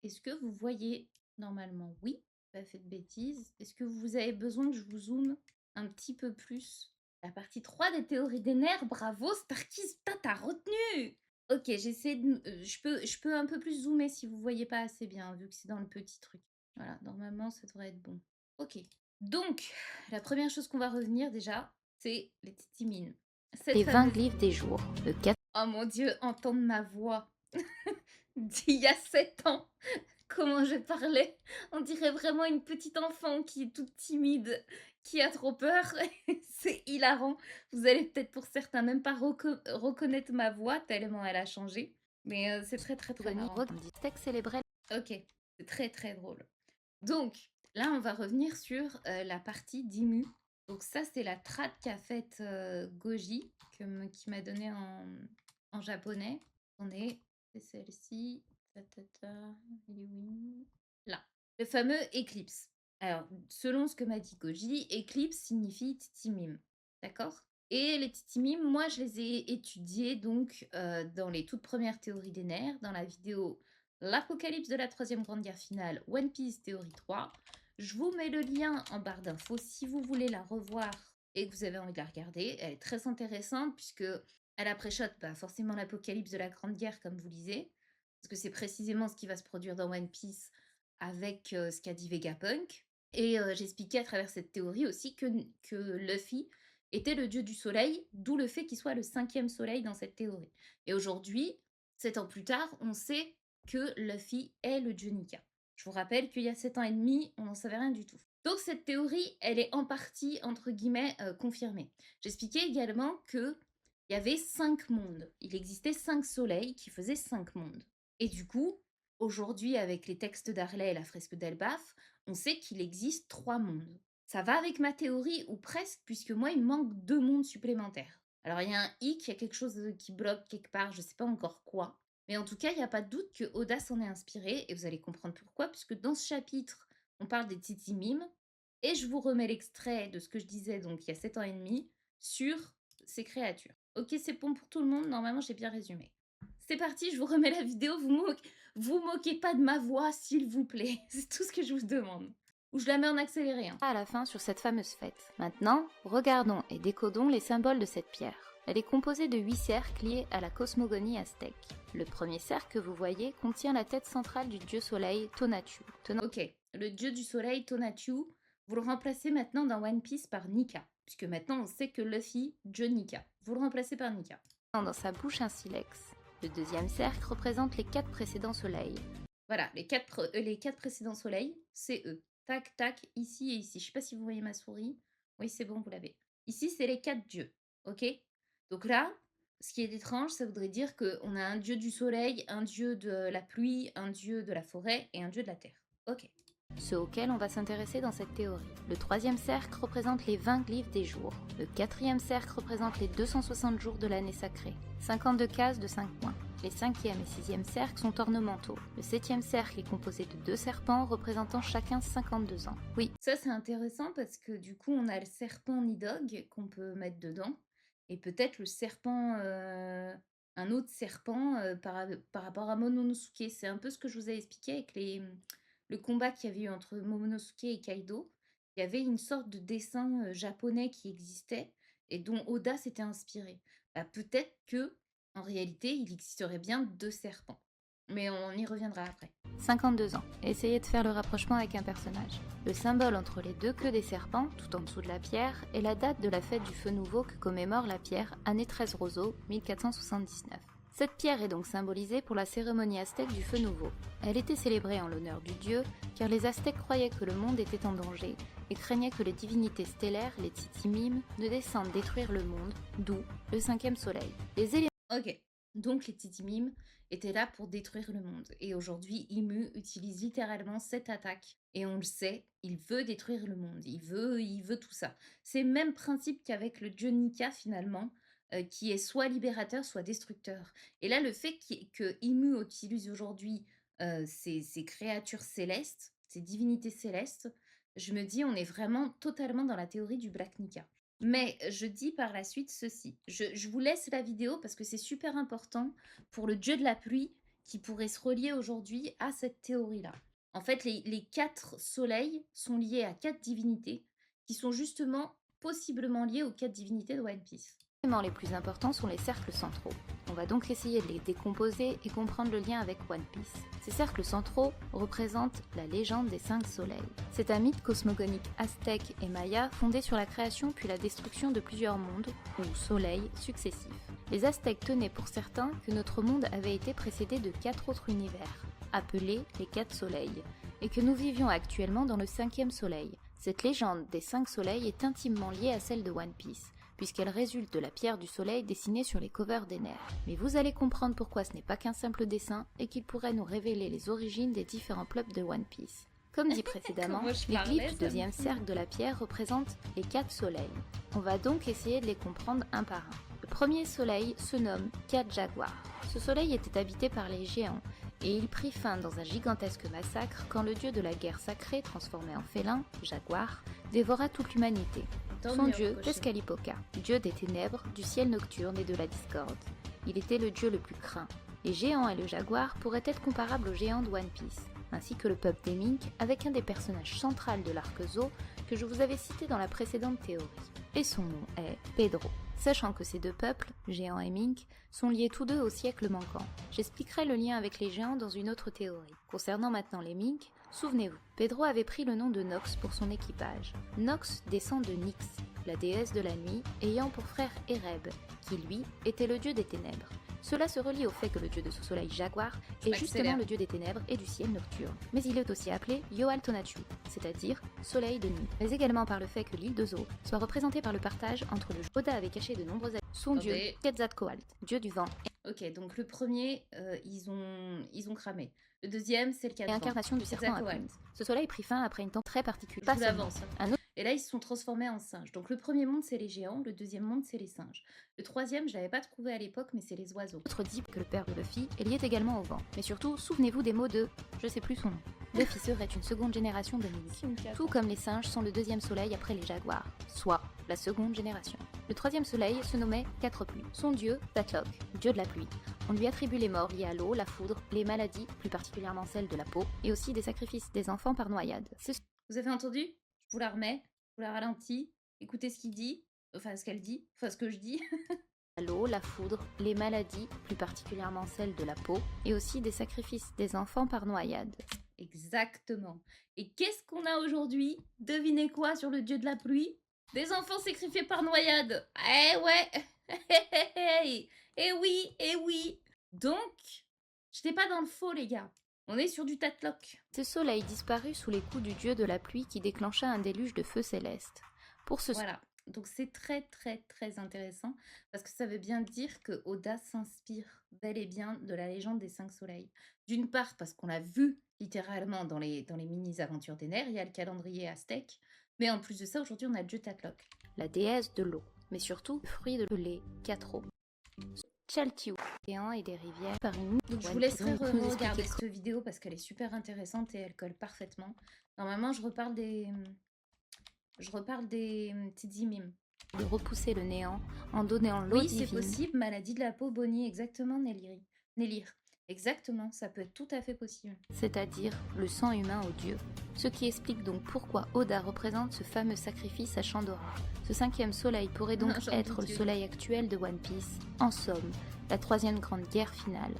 Est-ce que vous voyez? Normalement, oui. Pas fait de bêtises. Est-ce que vous avez besoin que je vous zoome un petit peu plus? La partie 3 des théories des nerfs, bravo Starkis, putain, t'as retenu! Ok, j'essaie de... je peux un peu plus zoomer si vous voyez pas assez bien, vu que c'est dans le petit truc. Voilà, normalement, ça devrait être bon. Ok. Donc, la première chose qu'on va revenir déjà, c'est les titimines. Cette Les 20 fameuse... glyphes des jours, le 4. Oh mon Dieu, entendre ma voix d'il y a 7 ans. Comment je parlais. On dirait vraiment une petite enfant qui est toute timide, qui a trop peur. C'est hilarant. Vous allez peut-être pour certains même pas reconnaître ma voix tellement elle a changé. Mais c'est très très très marrant. Aztèque célébrait. Ok, c'est très très drôle. Donc, là on va revenir sur la partie d'Imu. Donc ça c'est la trad qu'a faite Goji, qui m'a donné en japonais. Attendez, c'est celle-ci. Ta, ta, ta. Elle est où? Là. Le fameux éclipse. Alors, selon ce que m'a dit Goji, éclipse signifie titimime. D'accord? Et les titimimes, moi, je les ai étudiés donc dans les toutes premières théories des nerfs, dans la vidéo L'apocalypse de la troisième grande guerre finale, One Piece théorie 3. Je vous mets le lien en barre d'infos si vous voulez la revoir et que vous avez envie de la regarder. Elle est très intéressante puisque elle appréchote forcément l'apocalypse de la grande guerre comme vous lisez, parce que c'est précisément ce qui va se produire dans One Piece avec ce qu'a dit Vegapunk. Et j'expliquais à travers cette théorie aussi que Luffy était le dieu du soleil, d'où le fait qu'il soit le 5e soleil dans cette théorie. Et aujourd'hui, 7 ans plus tard, on sait que Luffy est le dieu Nika. Je vous rappelle qu'il y a 7 ans et demi, on n'en savait rien du tout. Donc cette théorie, elle est en partie, entre guillemets, confirmée. J'expliquais également qu'il y avait 5 mondes. Il existait 5 soleils qui faisaient 5 mondes. Et du coup, aujourd'hui, avec les textes d'Harley et la fresque d'Elbaf, on sait qu'il existe 3 mondes. Ça va avec ma théorie, ou presque, puisque moi, il me manque 2 mondes supplémentaires. Alors, il y a un hic, il y a quelque chose qui bloque quelque part, je ne sais pas encore quoi. Mais en tout cas, il n'y a pas de doute que Oda s'en est inspiré, et vous allez comprendre pourquoi, puisque dans ce chapitre, on parle des titimimes, et je vous remets l'extrait de ce que je disais, donc il y a 7 ans et demi, sur ces créatures. Ok, c'est bon pour tout le monde, normalement j'ai bien résumé. C'est parti, je vous remets la vidéo, vous moquez pas de ma voix, s'il vous plaît. C'est tout ce que je vous demande. Ou je la mets en accéléré. Hein. À la fin sur cette fameuse fête. Maintenant, regardons et décodons les symboles de cette pierre. Elle est composée de 8 cercles liés à la cosmogonie aztèque. Le premier cercle que vous voyez contient la tête centrale du dieu soleil Tonatiuh. Ok, le dieu du soleil Tonatiuh, vous le remplacez maintenant dans One Piece par Nika. Puisque maintenant on sait que Luffy, dieu Nika. Vous le remplacez par Nika. Dans sa bouche un silex. Le deuxième cercle représente les 4 précédents soleils. Voilà, les quatre précédents soleils, c'est eux. Tac, tac, ici et ici. Je sais pas si vous voyez ma souris. Oui, c'est bon, vous l'avez. Ici, c'est les 4 dieux. Ok? Donc là, ce qui est étrange, ça voudrait dire qu'on a un dieu du soleil, un dieu de la pluie, un dieu de la forêt et un dieu de la terre. Ok. Ceux auxquels on va s'intéresser dans cette théorie. Le troisième cercle représente les 20 glyphes des jours. Le quatrième cercle représente les 260 jours de l'année sacrée. 52 cases de 5 points. Les cinquième et sixième cercles sont ornementaux. Le septième cercle est composé de 2 serpents représentant chacun 52 ans. Oui. Ça, c'est intéressant parce que du coup, on a le serpent Nidog qu'on peut mettre dedans. Et peut-être le serpent, un autre serpent par rapport à Momonosuke. C'est un peu ce que je vous ai expliqué avec le combat qu'il y avait eu entre Momonosuke et Kaido. Il y avait une sorte de dessin japonais qui existait et dont Oda s'était inspiré. Bah, peut-être que en réalité, il existerait bien 2 serpents. Mais on y reviendra après. 52 ans. Essayez de faire le rapprochement avec un personnage. Le symbole entre les deux queues des serpents, tout en dessous de la pierre, est la date de la fête du feu nouveau que commémore la pierre, année 13 Roseau, 1479. Cette pierre est donc symbolisée pour la cérémonie aztèque du feu nouveau. Elle était célébrée en l'honneur du dieu, car les Aztèques croyaient que le monde était en danger et craignaient que les divinités stellaires, les Titimimes, ne descendent détruire le monde, d'où le 5e soleil. Les éléments. Ok, donc les Titimimes étaient là pour détruire le monde. Et aujourd'hui, Imu utilise littéralement cette attaque. Et on le sait, il veut détruire le monde. Il veut tout ça. C'est le même principe qu'avec le dieu Nika finalement, qui est soit libérateur, soit destructeur. Et là, le fait que Imu utilise aujourd'hui ces créatures célestes, ces divinités célestes, je me dis, on est vraiment totalement dans la théorie du Black Nika. Mais je dis par la suite ceci. Je vous laisse la vidéo parce que c'est super important pour le dieu de la pluie qui pourraient se relier aujourd'hui à cette théorie-là. En fait, les 4 soleils sont liés à 4 divinités qui sont justement possiblement liées aux 4 divinités de One Piece. Les éléments les plus importants sont les cercles centraux. On va donc essayer de les décomposer et comprendre le lien avec One Piece. Ces cercles centraux représentent la légende des 5 soleils. C'est un mythe cosmogonique aztèque et maya fondé sur la création puis la destruction de plusieurs mondes, ou soleils, successifs. Les Aztèques tenaient pour certains que notre monde avait été précédé de 4 autres univers, appelés les 4 soleils, et que nous vivions actuellement dans le 5e soleil. Cette légende des 5 soleils est intimement liée à celle de One Piece, puisqu'elle résulte de la pierre du soleil dessinée sur les covers des nerfs. Mais vous allez comprendre pourquoi ce n'est pas qu'un simple dessin et qu'il pourrait nous révéler les origines des différents peuples de One Piece. Comme dit précédemment, les glyphes du deuxième cercle de la pierre représentent les 4 soleils. On va donc essayer de les comprendre un par un. Le premier soleil se nomme Kat Jaguar. Ce soleil était habité par les géants, et il prit fin dans un gigantesque massacre quand le dieu de la guerre sacrée, transformé en félin, Jaguar, dévora toute l'humanité. Son dieu, Tezcatlipoca, dieu des ténèbres, du ciel nocturne et de la discorde. Il était le dieu le plus craint. Les géants et le jaguar pourraient être comparables aux géants de One Piece, ainsi que le peuple des Mink, avec un des personnages centraux de l'arc Zo que je vous avais cité dans la précédente théorie. Et son nom est Pedro. Sachant que ces deux peuples, géants et Mink, sont liés tous deux au siècle manquant. J'expliquerai le lien avec les géants dans une autre théorie. Concernant maintenant les Mink, souvenez-vous, Pedro avait pris le nom de Nox pour son équipage. Nox descend de Nyx, la déesse de la nuit, ayant pour frère Ereb, qui lui était le dieu des ténèbres. Cela se relie au fait que le dieu de ce soleil Jaguar est justement le dieu des ténèbres et du ciel nocturne. Mais il est aussi appelé Yoal Tonatiuh, c'est-à-dire soleil de nuit. Mais également par le fait que l'île de Zo soit représentée par le partage entre le Oda avait caché de nombreux son dieu Quetzalcoatl, dieu du vent. Ok, donc le premier, ils ont cramé. Le deuxième, c'est le 4 et incarnation du serpent. Ce soleil prit fin après une temps très particulier. Je vous avance. Et là, ils se sont transformés en singes. Donc le premier monde, c'est les géants. Le deuxième monde, c'est les singes. Le troisième, je l'avais pas trouvé à l'époque, mais c'est les oiseaux. L'autre dit que le père de Luffy est lié également au vent. Mais surtout, souvenez-vous des mots de... je sais plus son nom. Luffy serait une seconde génération de Mink. Tout comme les singes sont le deuxième soleil après les jaguars, soit la seconde génération. Le troisième soleil se nommait Quatre Pluies. Son dieu, Tatlok, dieu de la pluie. On lui attribue les morts liés à l'eau, la foudre, les maladies, plus particulièrement celles de la peau, et aussi des sacrifices des enfants par noyade. Vous avez entendu? Je vous la remets, je vous la ralentis, écoutez ce qu'il dit, enfin ce qu'elle dit, enfin ce que je dis. L'eau, la foudre, les maladies, plus particulièrement celles de la peau, et aussi des sacrifices des enfants par noyade. Exactement. Et qu'est-ce qu'on a aujourd'hui? Devinez quoi sur le dieu de la pluie? Des enfants sacrifiés par noyade. Eh ouais. Eh oui. Donc, j'étais pas dans le faux, les gars. On est sur du Tatlok. Ce soleil disparut sous les coups du dieu de la pluie qui déclencha un déluge de feu céleste. Voilà. Donc c'est très intéressant parce que ça veut bien dire que Oda s'inspire bel et bien de la légende des 5 soleils. D'une part parce qu'on l'a vu littéralement dans les mini-aventures des nerfs, il y a le calendrier aztèque, mais en plus de ça, aujourd'hui on a le dieu Tatlok. La déesse de l'eau, mais surtout le fruit de les 4 eaux. Chaltiou, et des rivières par une... Donc je vous laisserai regarder cette vidéo parce qu'elle est super intéressante et elle colle parfaitement. Normalement je reparle des Tizimim. De repousser le néant en donnant l'eau divine. Oui, c'est possible, maladie de la peau, Bonnie, exactement, Nélir. Exactement, ça peut être tout à fait possible. C'est-à-dire le sang humain aux dieux. Ce qui explique donc pourquoi Oda représente ce fameux sacrifice à Shandora. Ce 5e soleil pourrait donc être le soleil actuel de One Piece. En somme, la 3e grande guerre finale.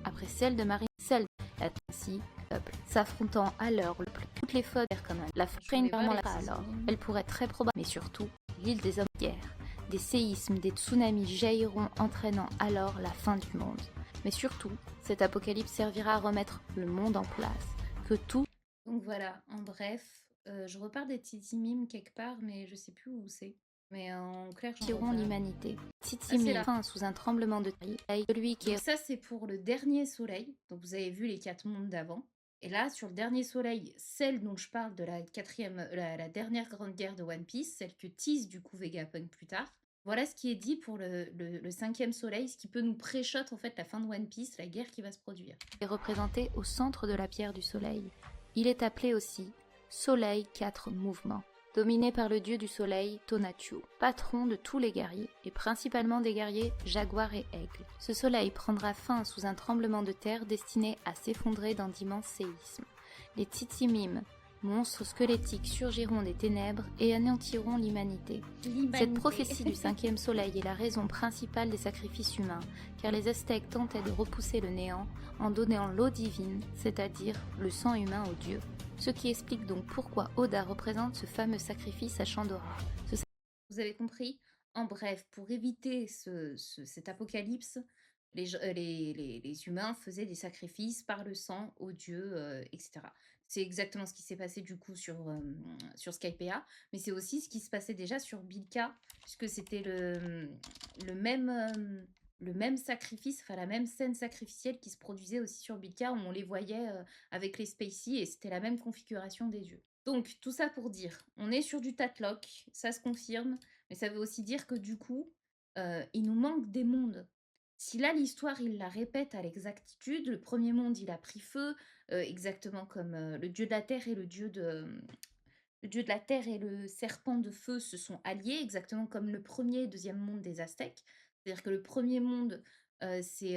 Après celle de Marine, celle de la Tansi, peuple, s'affrontant alors toutes les fautes comme la freine vraiment là alors. Elle pourrait très probable, mais surtout, l'île des hommes de guerre. Des séismes, des tsunamis jailliront entraînant alors la fin du monde. Mais surtout, cet apocalypse servira à remettre le monde en place. Que tout... Donc voilà, en bref, je repars des Tizimim quelque part, mais je sais plus où c'est. Mais en clair, j'en l'humanité. Tizimim fin sous un tremblement de terre. Celui qui est... Ça, c'est pour le dernier soleil. Donc vous avez vu les 4 mondes d'avant. Et là, sur le dernier soleil, celle dont je parle de la dernière grande guerre de One Piece, celle que tease du coup Vegapunk plus tard. Voilà ce qui est dit pour le 5e soleil, ce qui peut nous préchote en fait la fin de One Piece, la guerre qui va se produire. Il est représenté au centre de la pierre du soleil. Il est appelé aussi Soleil 4 mouvements. dominé par le dieu du soleil, Tonatiuh, patron de tous les guerriers, et principalement des guerriers jaguars et aigles. Ce soleil prendra fin sous un tremblement de terre destiné à s'effondrer dans d'immenses séismes. Les Tzitzimim, monstres squelettiques, surgiront des ténèbres et anéantiront l'humanité. Cette prophétie du cinquième soleil est la raison principale des sacrifices humains, car les Aztèques tentaient de repousser le néant en donnant l'eau divine, c'est-à-dire le sang humain aux dieux. Ce qui explique donc pourquoi Oda représente ce fameux sacrifice à Chandora. Vous avez compris? En bref, pour éviter cet apocalypse, les humains faisaient des sacrifices par le sang aux dieux, etc. C'est exactement ce qui s'est passé du coup sur Skypiea, mais c'est aussi ce qui se passait déjà sur Bilka, puisque c'était le même sacrifice, enfin la même scène sacrificielle qui se produisait aussi sur Bilka, où on les voyait avec les Spacey, et c'était la même configuration des dieux. Donc, tout ça pour dire, on est sur du Tatlock, ça se confirme, mais ça veut aussi dire que du coup, il nous manque des mondes. Si là, l'histoire, il la répète à l'exactitude, le premier monde, il a pris feu, exactement comme le dieu de la terre et le dieu de la terre et le serpent de feu se sont alliés, exactement comme le premier et deuxième monde des Aztèques. C'est-à-dire que le premier monde, c'est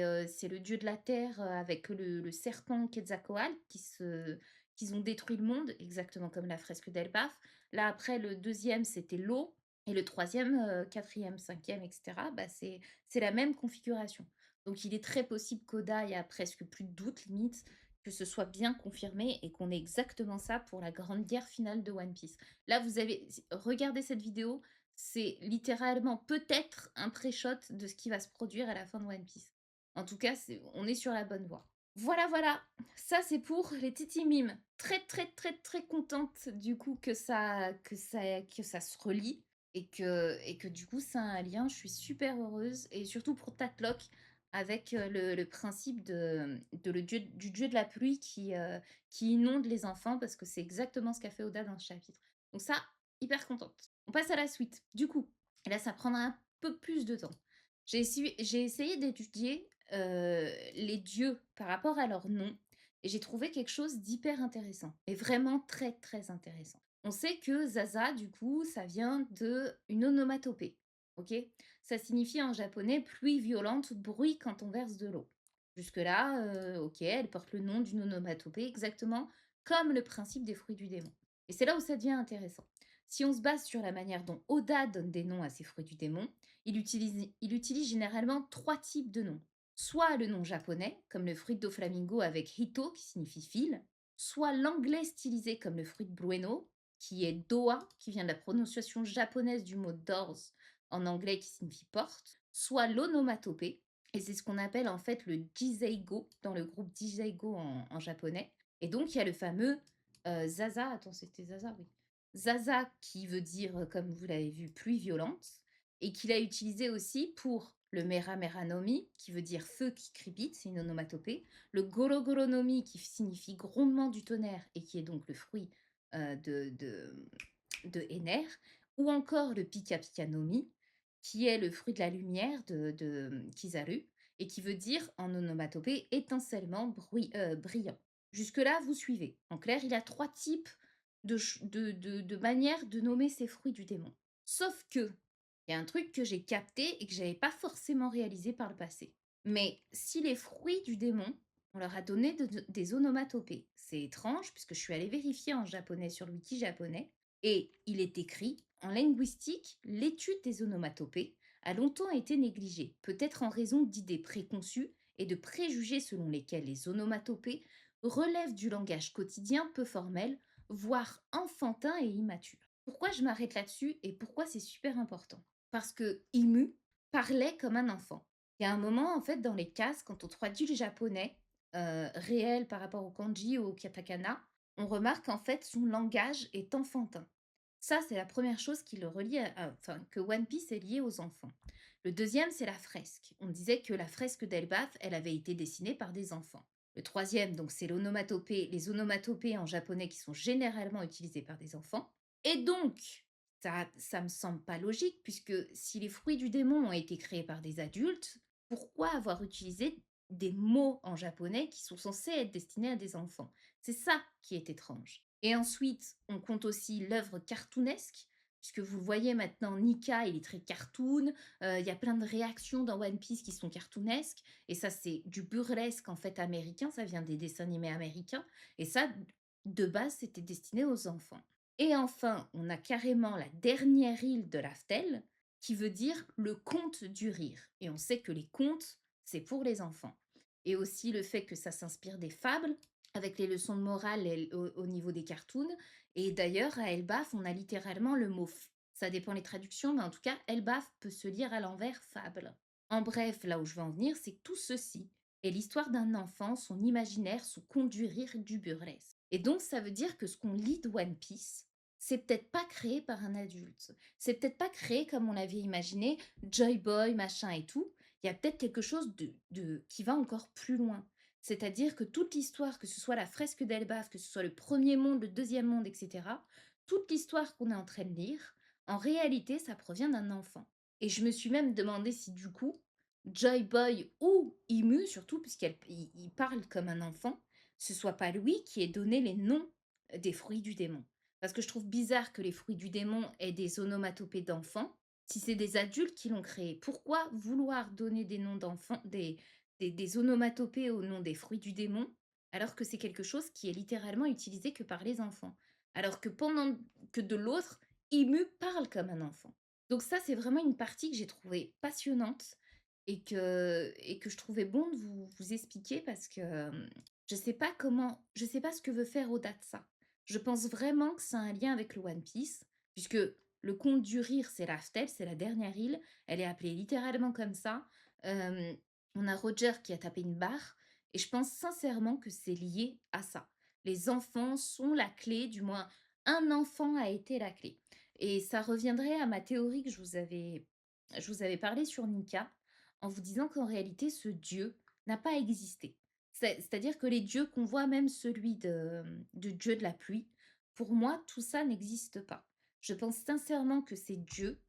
le dieu de la terre avec le serpent Quetzalcoatl qu'ils ont détruit le monde, exactement comme la fresque d'Elbaf. Là, après, le deuxième, c'était l'eau. Et le troisième, quatrième, cinquième, etc., bah, c'est la même configuration. Donc, il est très possible qu'Oda, il y a presque plus de doute, limite, que ce soit bien confirmé et qu'on ait exactement ça pour la grande guerre finale de One Piece. Là, vous avez regardé cette vidéo, c'est littéralement peut-être un pré-shot de ce qui va se produire à la fin de One Piece. En tout cas, on est sur la bonne voie. Voilà, voilà, ça c'est pour les Titi Mimes. Très, très, très, très contente du coup que ça se relie et que du coup ça a un lien. Je suis super heureuse et surtout pour Tatlock avec le principe du dieu de la pluie qui inonde les enfants parce que c'est exactement ce qu'a fait Oda dans ce chapitre. Donc ça, hyper contente. On passe à la suite. Du coup, et là ça prendra un peu plus de temps. J'ai essayé d'étudier les dieux par rapport à leur nom et j'ai trouvé quelque chose d'hyper intéressant et vraiment très très intéressant. On sait que Zaza, du coup, ça vient de une onomatopée, ok? Ça signifie en japonais pluie violente, bruit quand on verse de l'eau. Jusque-là, ok, elle porte le nom d'une onomatopée exactement comme le principe des fruits du démon. Et c'est là où ça devient intéressant. Si on se base sur la manière dont Oda donne des noms à ces fruits du démon, il utilise généralement trois types de noms. Soit le nom japonais, comme le fruit de Doflamingo avec Hito, qui signifie fil, soit l'anglais stylisé comme le fruit de Blueno, qui est Doa, qui vient de la prononciation japonaise du mot doors en anglais qui signifie porte, soit l'onomatopée, et c'est ce qu'on appelle en fait le Jizeigo, dans le groupe Jizeigo en japonais. Et donc il y a le fameux Zaza, attends c'était Zaza, oui. Zaza qui veut dire, comme vous l'avez vu, pluie violente, et qu'il a utilisé aussi pour le Mera Mera no Mi, qui veut dire feu qui crépite, c'est une onomatopée, le Goro Goro no Mi, qui signifie grondement du tonnerre, et qui est donc le fruit de Ener, ou encore le Pika Pika no Mi, qui est le fruit de la lumière de Kizaru, et qui veut dire, en onomatopée, étincellement brillant. Jusque-là, vous suivez. En clair, il y a trois types de manières de nommer ces fruits du démon. Sauf que, il y a un truc que j'ai capté et que j'avais pas forcément réalisé par le passé. Mais si les fruits du démon, on leur a donné des onomatopées, c'est étrange puisque je suis allée vérifier en japonais sur le wiki japonais et il est écrit en linguistique, l'étude des onomatopées a longtemps été négligée, peut-être en raison d'idées préconçues et de préjugés selon lesquels les onomatopées relèvent du langage quotidien peu formel, voire enfantin et immature. Pourquoi je m'arrête là-dessus et pourquoi c'est super important? Parce que Imu parlait comme un enfant. Il y a un moment, en fait, dans les cases, quand on traduit le japonais réel par rapport au kanji ou au katakana, on remarque en fait son langage est enfantin. Ça, c'est la première chose qui le relie enfin, que One Piece est lié aux enfants. Le deuxième, c'est la fresque. On disait que la fresque d'Elbaf, elle avait été dessinée par des enfants. Le troisième, donc, c'est l'onomatopée, les onomatopées en japonais qui sont généralement utilisées par des enfants. Et donc, ça me semble pas logique, puisque si les fruits du démon ont été créés par des adultes, pourquoi avoir utilisé des mots en japonais qui sont censés être destinés à des enfants? C'est ça qui est étrange. Et ensuite, on compte aussi l'œuvre cartoonesque, puisque vous le voyez maintenant, Nika, il est très cartoon. Il y a plein de réactions dans One Piece qui sont cartoonesques. Et ça, c'est du burlesque en fait américain. Ça vient des dessins animés américains. Et ça, de base, c'était destiné aux enfants. Et enfin, on a carrément la dernière île de Laftel, qui veut dire le conte du rire. Et on sait que les contes, c'est pour les enfants. Et aussi le fait que ça s'inspire des fables, avec les leçons de morale au niveau des cartoons. Et d'ailleurs, à Elbaf, on a littéralement le mot ça dépend les traductions, mais en tout cas, Elbaf peut se lire à l'envers fable. En bref, là où je veux en venir, c'est que tout ceci est l'histoire d'un enfant, son imaginaire, son conte du rire, du burlesque. Et donc, ça veut dire que ce qu'on lit de One Piece, c'est peut-être pas créé par un adulte. C'est peut-être pas créé comme on l'avait imaginé, Joy Boy, machin et tout. Il y a peut-être quelque chose qui va encore plus loin. C'est-à-dire que toute l'histoire, que ce soit la fresque d'Elbaf, que ce soit le premier monde, le deuxième monde, etc., toute l'histoire qu'on est en train de lire, en réalité, ça provient d'un enfant. Et je me suis même demandé si du coup, Joy Boy ou Imu, surtout puisqu'il parle comme un enfant, ce soit pas lui qui ait donné les noms des fruits du démon. Parce que je trouve bizarre que les fruits du démon aient des onomatopées d'enfants, si c'est des adultes qui l'ont créé. Pourquoi vouloir donner des noms d'enfants, des onomatopées au nom des fruits du démon, alors que c'est quelque chose qui est littéralement utilisé que par les enfants? Alors que pendant que de l'autre, Imu parle comme un enfant. Donc ça, c'est vraiment une partie que j'ai trouvée passionnante et que je trouvais bon de vous expliquer parce que je sais pas ce que veut faire Oda de ça. Je pense vraiment que c'est un lien avec le One Piece, puisque le conte du rire, c'est Raftel, c'est la dernière île. Elle est appelée littéralement comme ça. Euh, on a Roger qui a tapé une barre, et je pense sincèrement que c'est lié à ça. Les enfants sont la clé, du moins un enfant a été la clé. Et ça reviendrait à ma théorie que je vous avais parlé sur Nika, en vous disant qu'en réalité, ce dieu n'a pas existé. C'est-à-dire que les dieux qu'on voit, même celui de dieu de la pluie, pour moi, tout ça n'existe pas. Je pense sincèrement que ces dieux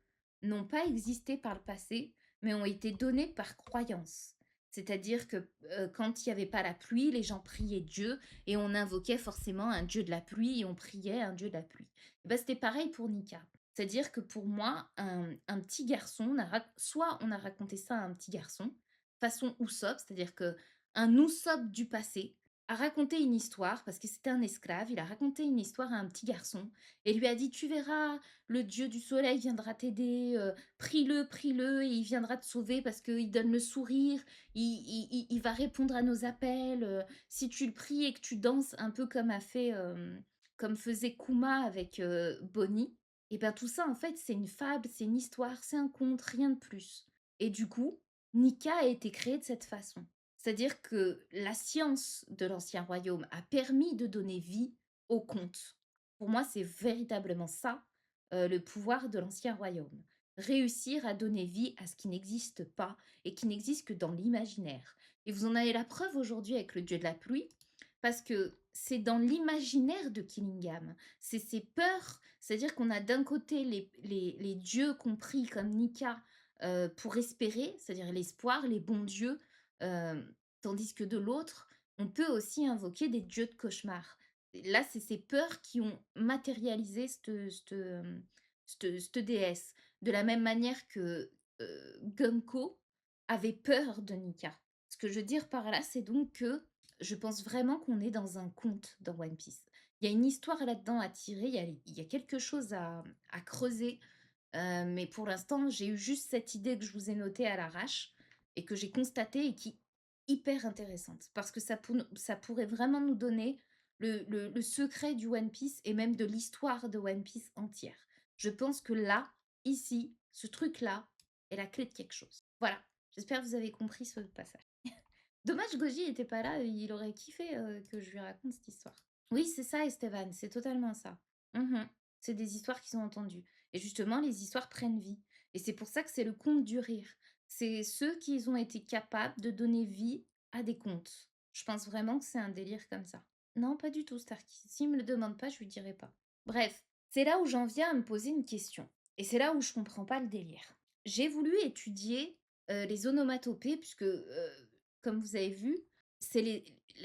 n'ont pas existé par le passé, mais ont été donnés par croyance. C'est-à-dire que quand il n'y avait pas la pluie, les gens priaient Dieu et on invoquait forcément un dieu de la pluie et on priait un dieu de la pluie. Et ben, c'était pareil pour Nika. C'est-à-dire que pour moi, un petit garçon, soit on a raconté ça à un petit garçon, façon Usopp, c'est-à-dire que un Usopp du passé a raconté une histoire, parce que c'était un esclave, il a raconté une histoire à un petit garçon et lui a dit: «Tu verras, le dieu du soleil viendra t'aider, prie-le, prie-le et il viendra te sauver parce qu'il donne le sourire, il va répondre à nos appels, si tu le pries et que tu danses un peu comme faisait Kuma avec, Bonnie». Et ben tout ça en fait c'est une fable, c'est une histoire, c'est un conte, rien de plus. Et du coup, Nika a été créée de cette façon. C'est-à-dire que la science de l'Ancien Royaume a permis de donner vie au conte. Pour moi, c'est véritablement ça, le pouvoir de l'Ancien Royaume. Réussir à donner vie à ce qui n'existe pas et qui n'existe que dans l'imaginaire. Et vous en avez la preuve aujourd'hui avec le dieu de la pluie, parce que c'est dans l'imaginaire de Killingham. C'est ses peurs, c'est-à-dire qu'on a d'un côté les dieux compris comme Nika pour espérer, c'est-à-dire l'espoir, les bons dieux, euh, tandis que de l'autre, on peut aussi invoquer des dieux de cauchemar. Là, c'est ces peurs qui ont matérialisé cette déesse. De la même manière que Gunko avait peur de Nika. Ce que je veux dire par là, c'est donc que je pense vraiment qu'on est dans un conte dans One Piece. Il y a une histoire là-dedans à tirer, il y a quelque chose à creuser, mais pour l'instant, j'ai eu juste cette idée que je vous ai notée à l'arrache et que j'ai constatée et qui est hyper intéressante parce que ça pourrait vraiment nous donner le secret du One Piece et même de l'histoire de One Piece entière. Je pense que là, ici, ce truc-là est la clé de quelque chose. Voilà, j'espère que vous avez compris ce passage. Dommage Goji n'était pas là, il aurait kiffé que je lui raconte cette histoire. Oui, c'est ça, Esteban, c'est totalement ça. Mhm. C'est des histoires qui sont entendues. Et justement, les histoires prennent vie. Et c'est pour ça que c'est le conte du rire. C'est ceux qui ont été capables de donner vie à des contes. Je pense vraiment que c'est un délire comme ça. Non, pas du tout, Starky. S'il me le demande pas, je lui dirai pas. Bref, c'est là où j'en viens à me poser une question. Et c'est là où je comprends pas le délire. J'ai voulu étudier les onomatopées, puisque, comme vous avez vu,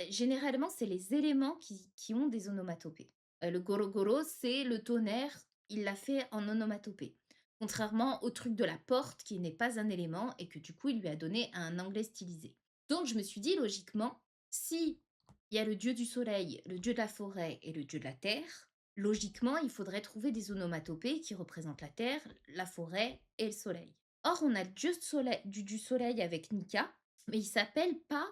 généralement, c'est les éléments qui ont des onomatopées. Le goro goro, c'est le tonnerre, il l'a fait en onomatopée. Contrairement au truc de la porte qui n'est pas un élément et que du coup, il lui a donné un anglais stylisé. Donc je me suis dit logiquement, si il y a le dieu du soleil, le dieu de la forêt et le dieu de la terre, logiquement, il faudrait trouver des onomatopées qui représentent la terre, la forêt et le soleil. Or, on a le dieu du soleil avec Nika, mais il s'appelle pas,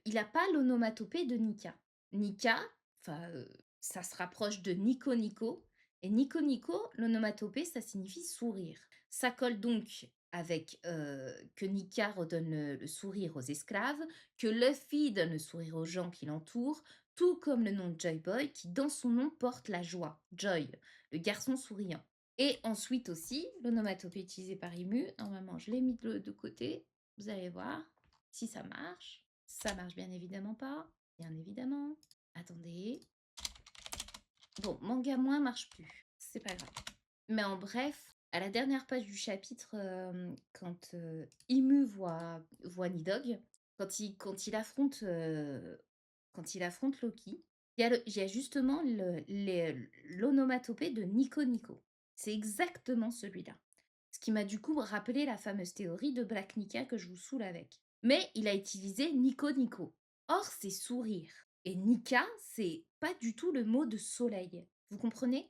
il n'a pas l'onomatopée de Nika. Nika, enfin, ça se rapproche de Nico Nico, et Nico Nico, l'onomatopée, ça signifie sourire. Ça colle donc avec que Nika redonne le sourire aux esclaves, que Luffy donne le sourire aux gens qui l'entourent, tout comme le nom de Joy Boy qui, dans son nom, porte la joie, Joy, le garçon souriant. Et ensuite aussi, l'onomatopée utilisée par Imu, normalement je l'ai mis de côté, vous allez voir si ça marche. Ça marche bien évidemment pas, bien évidemment. Attendez. Bon, manga moins marche plus, c'est pas grave. Mais en bref, à la dernière page du chapitre, quand Imu voit Nidog, quand il affronte Loki, il y a justement l'onomatopée de Nico Nico. C'est exactement celui-là. Ce qui m'a du coup rappelé la fameuse théorie de Black Nika que je vous saoule avec. Mais il a utilisé Nico Nico. Or, c'est sourire. Et Nika, c'est pas du tout le mot de soleil. Vous comprenez?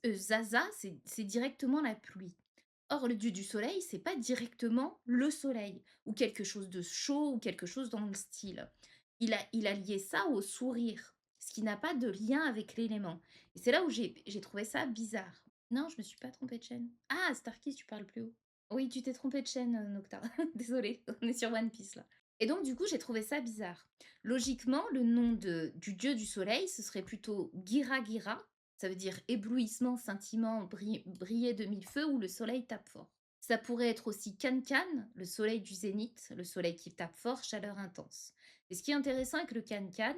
Zaza, c'est directement la pluie. Or, le dieu du soleil, c'est pas directement le soleil, ou quelque chose de chaud, ou quelque chose dans le style. Il a lié ça au sourire, ce qui n'a pas de lien avec l'élément. Et c'est là où j'ai trouvé ça bizarre. Non, je me suis pas trompée de chaîne. Ah, Starkey, tu parles plus haut. Oui, tu t'es trompée de chaîne, Nocta. Désolée, on est sur One Piece là. Et donc, du coup, j'ai trouvé ça bizarre. Logiquement, le nom du dieu du soleil, ce serait plutôt Gira Gira, ça veut dire éblouissement, scintillement, briller de mille feux où le soleil tape fort. Ça pourrait être aussi Can-Can, le soleil du zénith, le soleil qui tape fort, chaleur intense. Et ce qui est intéressant avec le Can-Can,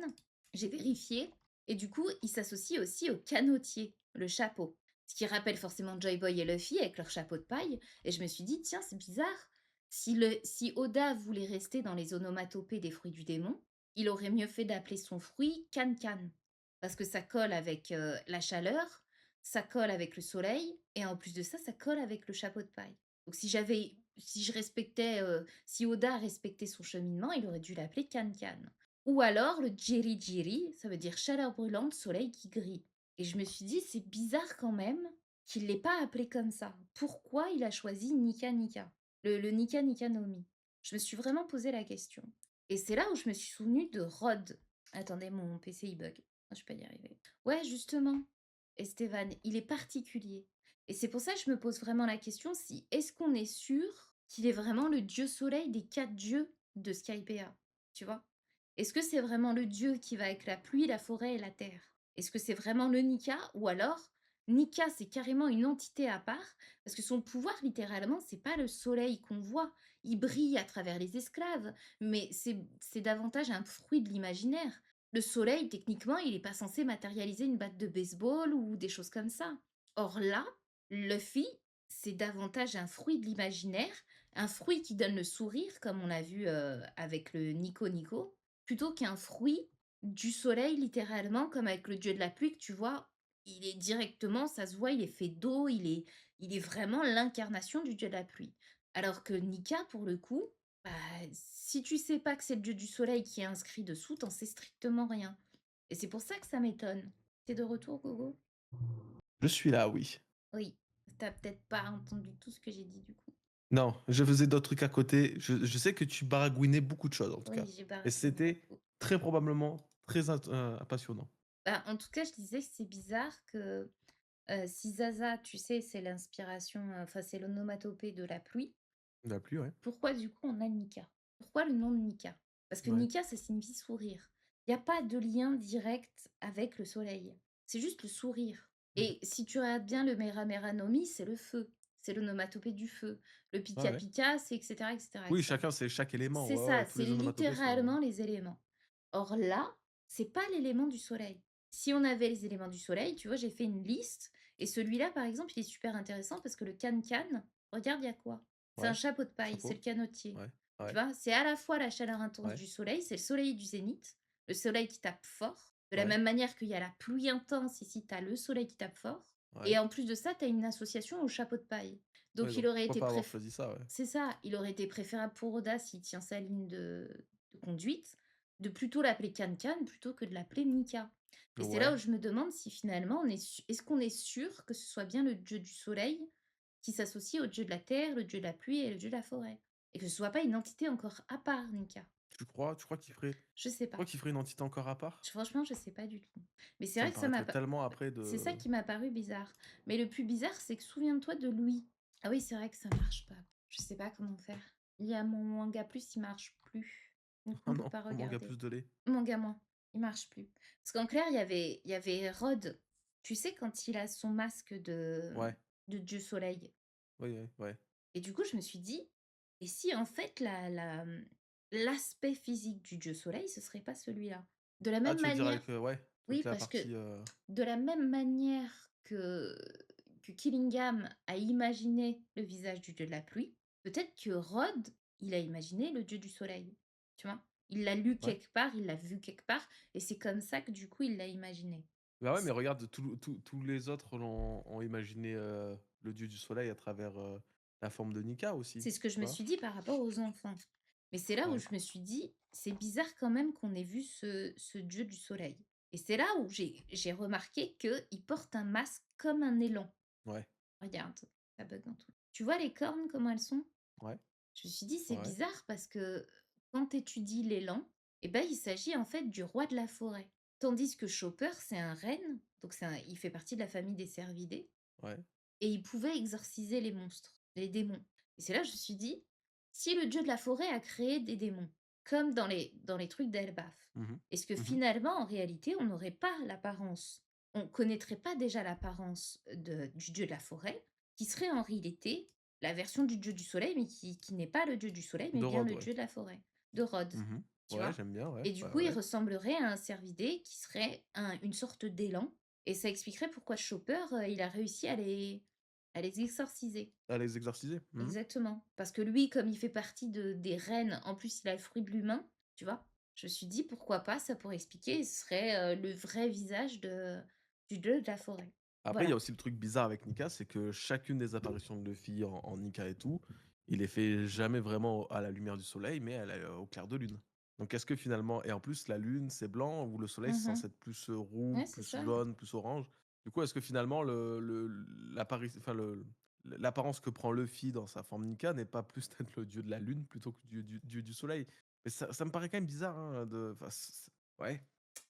j'ai vérifié, et du coup, il s'associe aussi au canotier, le chapeau. Ce qui rappelle forcément Joy Boy et Luffy avec leur chapeau de paille. Et je me suis dit, tiens, c'est bizarre. Si Oda voulait rester dans les onomatopées des fruits du démon, il aurait mieux fait d'appeler son fruit Can-Can. Parce que ça colle avec la chaleur, ça colle avec le soleil, et en plus de ça, ça colle avec le chapeau de paille. Donc si Oda respectait son cheminement, il aurait dû l'appeler Can-Can. Ou alors le Jiri Jiri, ça veut dire chaleur brûlante, soleil qui grille. Et je me suis dit, c'est bizarre quand même qu'il ne l'ait pas appelé comme ça. Pourquoi il a choisi Nika Nika, le Nika Nika no Mi? Je me suis vraiment posé la question. Et c'est là où je me suis souvenue de Rod. Attendez, mon PC il bug. Je peux pas y arriver. Ouais, justement, Esteban, il est particulier. Et c'est pour ça que je me pose vraiment la question si est-ce qu'on est sûr qu'il est vraiment le dieu soleil des 4 dieux de Skypiea, tu vois? Est-ce que c'est vraiment le dieu qui va avec la pluie, la forêt et la terre? Est-ce que c'est vraiment le Nika ou alors Nika c'est carrément une entité à part parce que son pouvoir littéralement c'est pas le soleil qu'on voit, il brille à travers les esclaves, mais c'est davantage un fruit de l'imaginaire. Le soleil, techniquement, il n'est pas censé matérialiser une batte de baseball ou des choses comme ça. Or là, Luffy, c'est davantage un fruit de l'imaginaire, un fruit qui donne le sourire, comme on l'a vu avec le Nico Nico, plutôt qu'un fruit du soleil, littéralement, comme avec le dieu de la pluie, que tu vois, il est directement, ça se voit, il est fait d'eau, il est vraiment l'incarnation du dieu de la pluie. Alors que Nika, pour le coup, bah, si tu sais pas que c'est le dieu du soleil qui est inscrit dessous, t'en sais strictement rien. Et c'est pour ça que ça m'étonne. T'es de retour, Gogo? Je suis là, oui. Oui. T'as peut-être pas entendu tout ce que j'ai dit du coup. Non, je faisais d'autres trucs à côté. Je sais que tu baragouinais beaucoup de choses, en tout Oui, cas. j'ai Et baragouiné c'était beaucoup. très probablement très passionnant. Bah, en tout cas, je disais que c'est bizarre que si Zaza, tu sais, c'est l'inspiration, enfin c'est l'onomatopée de la pluie, La pluie, ouais. pourquoi du coup on a Nika? Pourquoi le nom de Nika? Parce que Ouais. Nika, ça signifie sourire. Il y a pas de lien direct avec le soleil. C'est juste le sourire. Et si tu regardes bien le Mera Mera no Mi, c'est le feu. C'est l'onomatopée du feu. Le Ouais, Pika ouais. Pika, c'est etc., etc., Oui, etc. chacun, c'est chaque élément. C'est Ouais, ça, ouais. Tous c'est les onomatopées sont. littéralement les éléments. Or là, c'est pas l'élément du soleil. Si on avait les éléments du soleil, tu vois, j'ai fait une liste et celui-là, par exemple, il est super intéressant parce que le can-can, regarde, il y a quoi? C'est un Ouais. chapeau de paille, c'est le Chapeau. canotier. Ouais. Tu Ouais. vois, c'est à la fois la chaleur intense Ouais. du soleil, c'est le soleil du zénith, le soleil qui tape fort, De la Ouais, même manière qu'il y a la pluie intense, ici, tu as le soleil qui tape fort et ouais. en plus de ça, tu as une association au chapeau de paille. Ouais, Donc il donc aurait pourquoi été pas avoir préf choisi ça, ouais. c'est ça, il aurait été préférable pour Oda s'il tient sa ligne de conduite, de plutôt l'appeler Can plutôt que de l'appeler Nika. Et c'est là où Ouais. je me demande si finalement on est-ce qu'on est sûr que ce soit bien le dieu du soleil qui s'associe au dieu de la terre, le dieu de la pluie et le dieu de la forêt? Et que ce soit pas une entité encore à part, Nika? Tu crois qu'il ferait Je sais pas. une entité encore à part? Franchement, je sais pas du tout. Mais c'est Ça vrai me que ça m'a paraîtrait pas tellement après c'est ça de qui m'a paru bizarre. Mais le plus bizarre, c'est que souviens-toi de Louis. Ah oui, c'est vrai que ça marche pas. Je sais pas comment faire. Il y a mon manga plus, il marche plus. Donc oh on peut non, pas on manque à regarder. plus de lait. Manga moins, il marche plus. Parce qu'en clair, il y avait Rod. Tu sais quand il a son masque Ouais, de dieu soleil. oui, oui, ouais. Et du coup, je me suis dit, et si en fait l'aspect physique du dieu soleil, ce serait pas celui-là? De la Ah, même tu veux dire manière, avec, ouais, oui, toute la parce que partie, de la même manière que Killingham a imaginé le visage du dieu de la pluie, peut-être que Rod, il a imaginé le dieu du soleil. Tu vois? Il l'a lu ouais. quelque part, il l'a vu quelque part, et c'est comme ça que du coup il l'a imaginé. Bah, ouais, mais C- regarde, tous les autres ont imaginé, le dieu du soleil à travers, la forme de Nika aussi, C'est ce que je tu me vois? suis dit par rapport aux enfants. Mais c'est là où Ouais, je me suis dit, c'est bizarre quand même qu'on ait vu ce dieu du soleil. Et c'est là où j'ai remarqué qu'il porte un masque comme un élan. ouais, Regarde, ça bug dans tout. Tu vois les cornes, comment elles sont? ouais, Je me suis dit: «C'est ouais, bizarre» parce que quand tu étudies l'élan, et ben, il s'agit en fait du roi de la forêt. Tandis que Chopper, c'est un renne, donc il fait partie de la famille des cervidés ouais. et il pouvait exorciser les monstres, les démons. Et c'est là que je me suis dit: «Si le dieu de la forêt a créé des démons, comme dans les trucs d'Elbaf, Mmh mh. est-ce que Mmh. finalement, en réalité, on connaîtrait pas déjà l'apparence du dieu de la forêt, qui serait en réalité la version du dieu du soleil, mais qui n'est pas le dieu du soleil, mais De bien Rhodes, le ouais. dieu de la forêt, de Rhodes, Mmh. tu Ouais, vois? j'aime bien, ouais, Et du ouais, coup, il ouais. ressemblerait à un cervidé qui serait une sorte d'élan, et ça expliquerait pourquoi Chopper, il a réussi à les exorciser. À les exorciser. Mmh. Exactement. Parce que lui, comme il fait partie des reines, en plus il a le fruit de l'humain, tu vois? Je me suis dit: «Pourquoi pas, ça pourrait expliquer, et ce serait, le vrai visage du dieu de la forêt». Après, il y a Voilà. aussi le truc bizarre avec Nika, c'est que chacune des apparitions de Luffy en Nika et tout, il les fait jamais vraiment à la lumière du soleil, mais au clair de lune. Donc est-ce que finalement et en plus la lune, c'est blanc ou le soleil, c'est Mmh. censé être plus, roux, Ouais, c'est plus ça. jaune, plus orange? Du coup, est-ce que finalement l'apparence que prend Luffy dans sa forme Nika n'est pas plus peut-être le dieu de la lune plutôt que du soleil? Mais ça me paraît quand même bizarre, hein, de enfin ouais,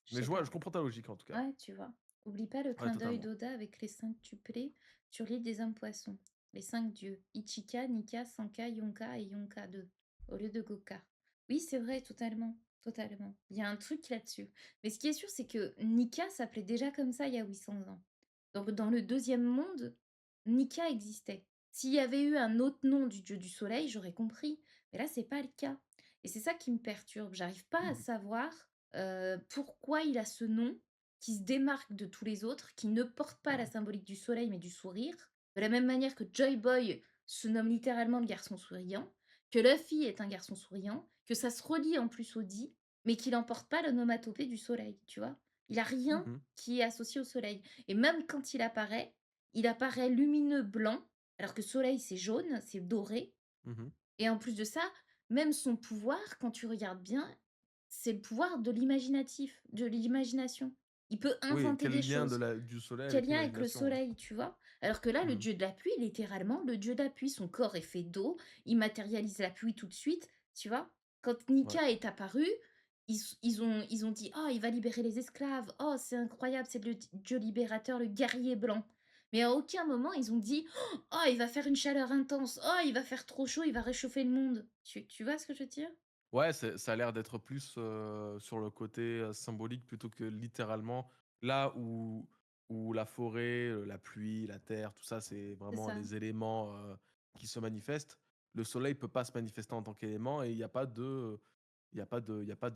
Je mais sais pas. je comprends ta logique en tout cas. Ouais, tu vois? Oublie pas le Ouais, clin d'œil totalement. d'Oda avec les 5 tuplés sur l'île des hommes poissons. Les 5 dieux, Ichika, Nika, Sanka, Yonka et Yonka 2 au lieu de Goka. Oui, c'est vrai, totalement, totalement. Il y a un truc là-dessus. Mais ce qui est sûr, c'est que Nika s'appelait déjà comme ça il y a 800 ans. Donc dans le deuxième monde, Nika existait. S'il y avait eu un autre nom du dieu du soleil, j'aurais compris. Mais là, c'est pas le cas. Et c'est ça qui me perturbe. J'arrive pas à Mmh. savoir pourquoi il a ce nom qui se démarque de tous les autres, qui ne porte pas la Ouais. symbolique du soleil, mais du sourire. De la même manière que Joy Boy se nomme littéralement le garçon souriant, que Luffy est un garçon souriant, que ça se relie en plus au dit, mais qu'il n'emporte pas l'onomatopée du soleil, tu vois? Il a rien Mmh. qui est associé au soleil. Et même quand il apparaît lumineux blanc, alors que soleil c'est jaune, c'est doré. Mmh. Et en plus de ça, même son pouvoir, quand tu regardes bien, c'est le pouvoir de l'imagination. Il peut Oui, inventer quel des lien choses. du soleil Quel avec lien avec le l'imagination, ouais. soleil, tu vois? Alors que là, le Mmh. dieu de la pluie, littéralement, le dieu de la pluie, son corps est fait d'eau, il matérialise la pluie tout de suite, tu vois? Quand Ouais. Nika est apparu, ils ont dit: «Oh, il va libérer les esclaves. Oh, c'est incroyable, c'est le dieu libérateur, le guerrier blanc». Mais à aucun moment ils ont dit: «Oh, il va faire une chaleur intense. Oh, il va faire trop chaud, il va réchauffer le monde». Tu vois ce que je veux dire? Ouais, ça a l'air d'être plus, sur le côté, symbolique plutôt que littéralement. Là où la forêt, la pluie, la terre, tout ça, c'est C'est vraiment ça. les éléments, qui se manifestent. Le soleil peut pas se manifester en tant qu'élément et il y a pas de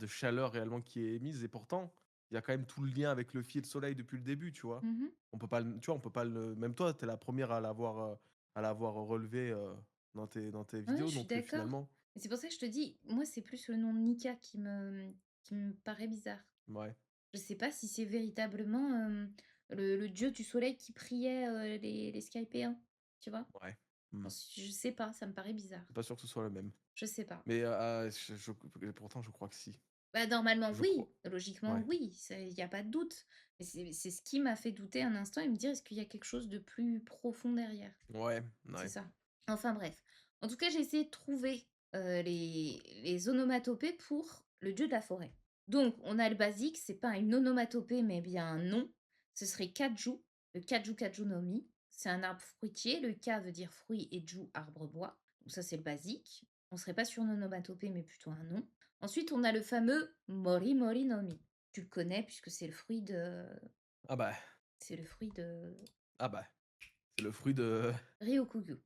chaleur réellement qui est émise et pourtant, il y a quand même tout le lien avec le fil soleil depuis le début, tu vois? Mmh. On peut pas le tu vois, on peut pas le même toi, tu es la première à l'avoir relevé, dans tes Ouais, vidéos je suis donc d'accord. finalement Et c'est pour ça que je te dis, moi, c'est plus le nom de Nika qui me paraît bizarre. ouais. Je sais pas si c'est véritablement, le dieu du soleil qui priait, les Skypéens, tu vois? Ouais. Mmh. Je sais pas, ça me paraît bizarre. Je suis pas sûr que ce soit le même. Je sais pas. Mais, pourtant je crois que si. Bah, normalement Je crois. oui, logiquement Ouais. oui, il y a pas de doute. Mais c'est ce qui m'a fait douter un instant et me dire: «Est-ce qu'il y a quelque chose de plus profond derrière?» Ouais, C'est ouais. ça. Enfin bref. En tout cas, j'ai essayé de trouver, les onomatopées pour le dieu de la forêt. Donc on a le basique, c'est pas une onomatopée, mais bien un nom. Ce serait Kaju, le Kaju Kaju no Mi. C'est un arbre fruitier, le Ka veut dire fruit et Ju arbre bois. Donc ça, c'est le basique. On serait pas sur une onomatopée, mais plutôt un nom. Ensuite, on a le fameux Mori Mori no Mi. Tu le connais puisque Ah bah c'est le fruit de ah bah, c'est le fruit de Ryokugyu.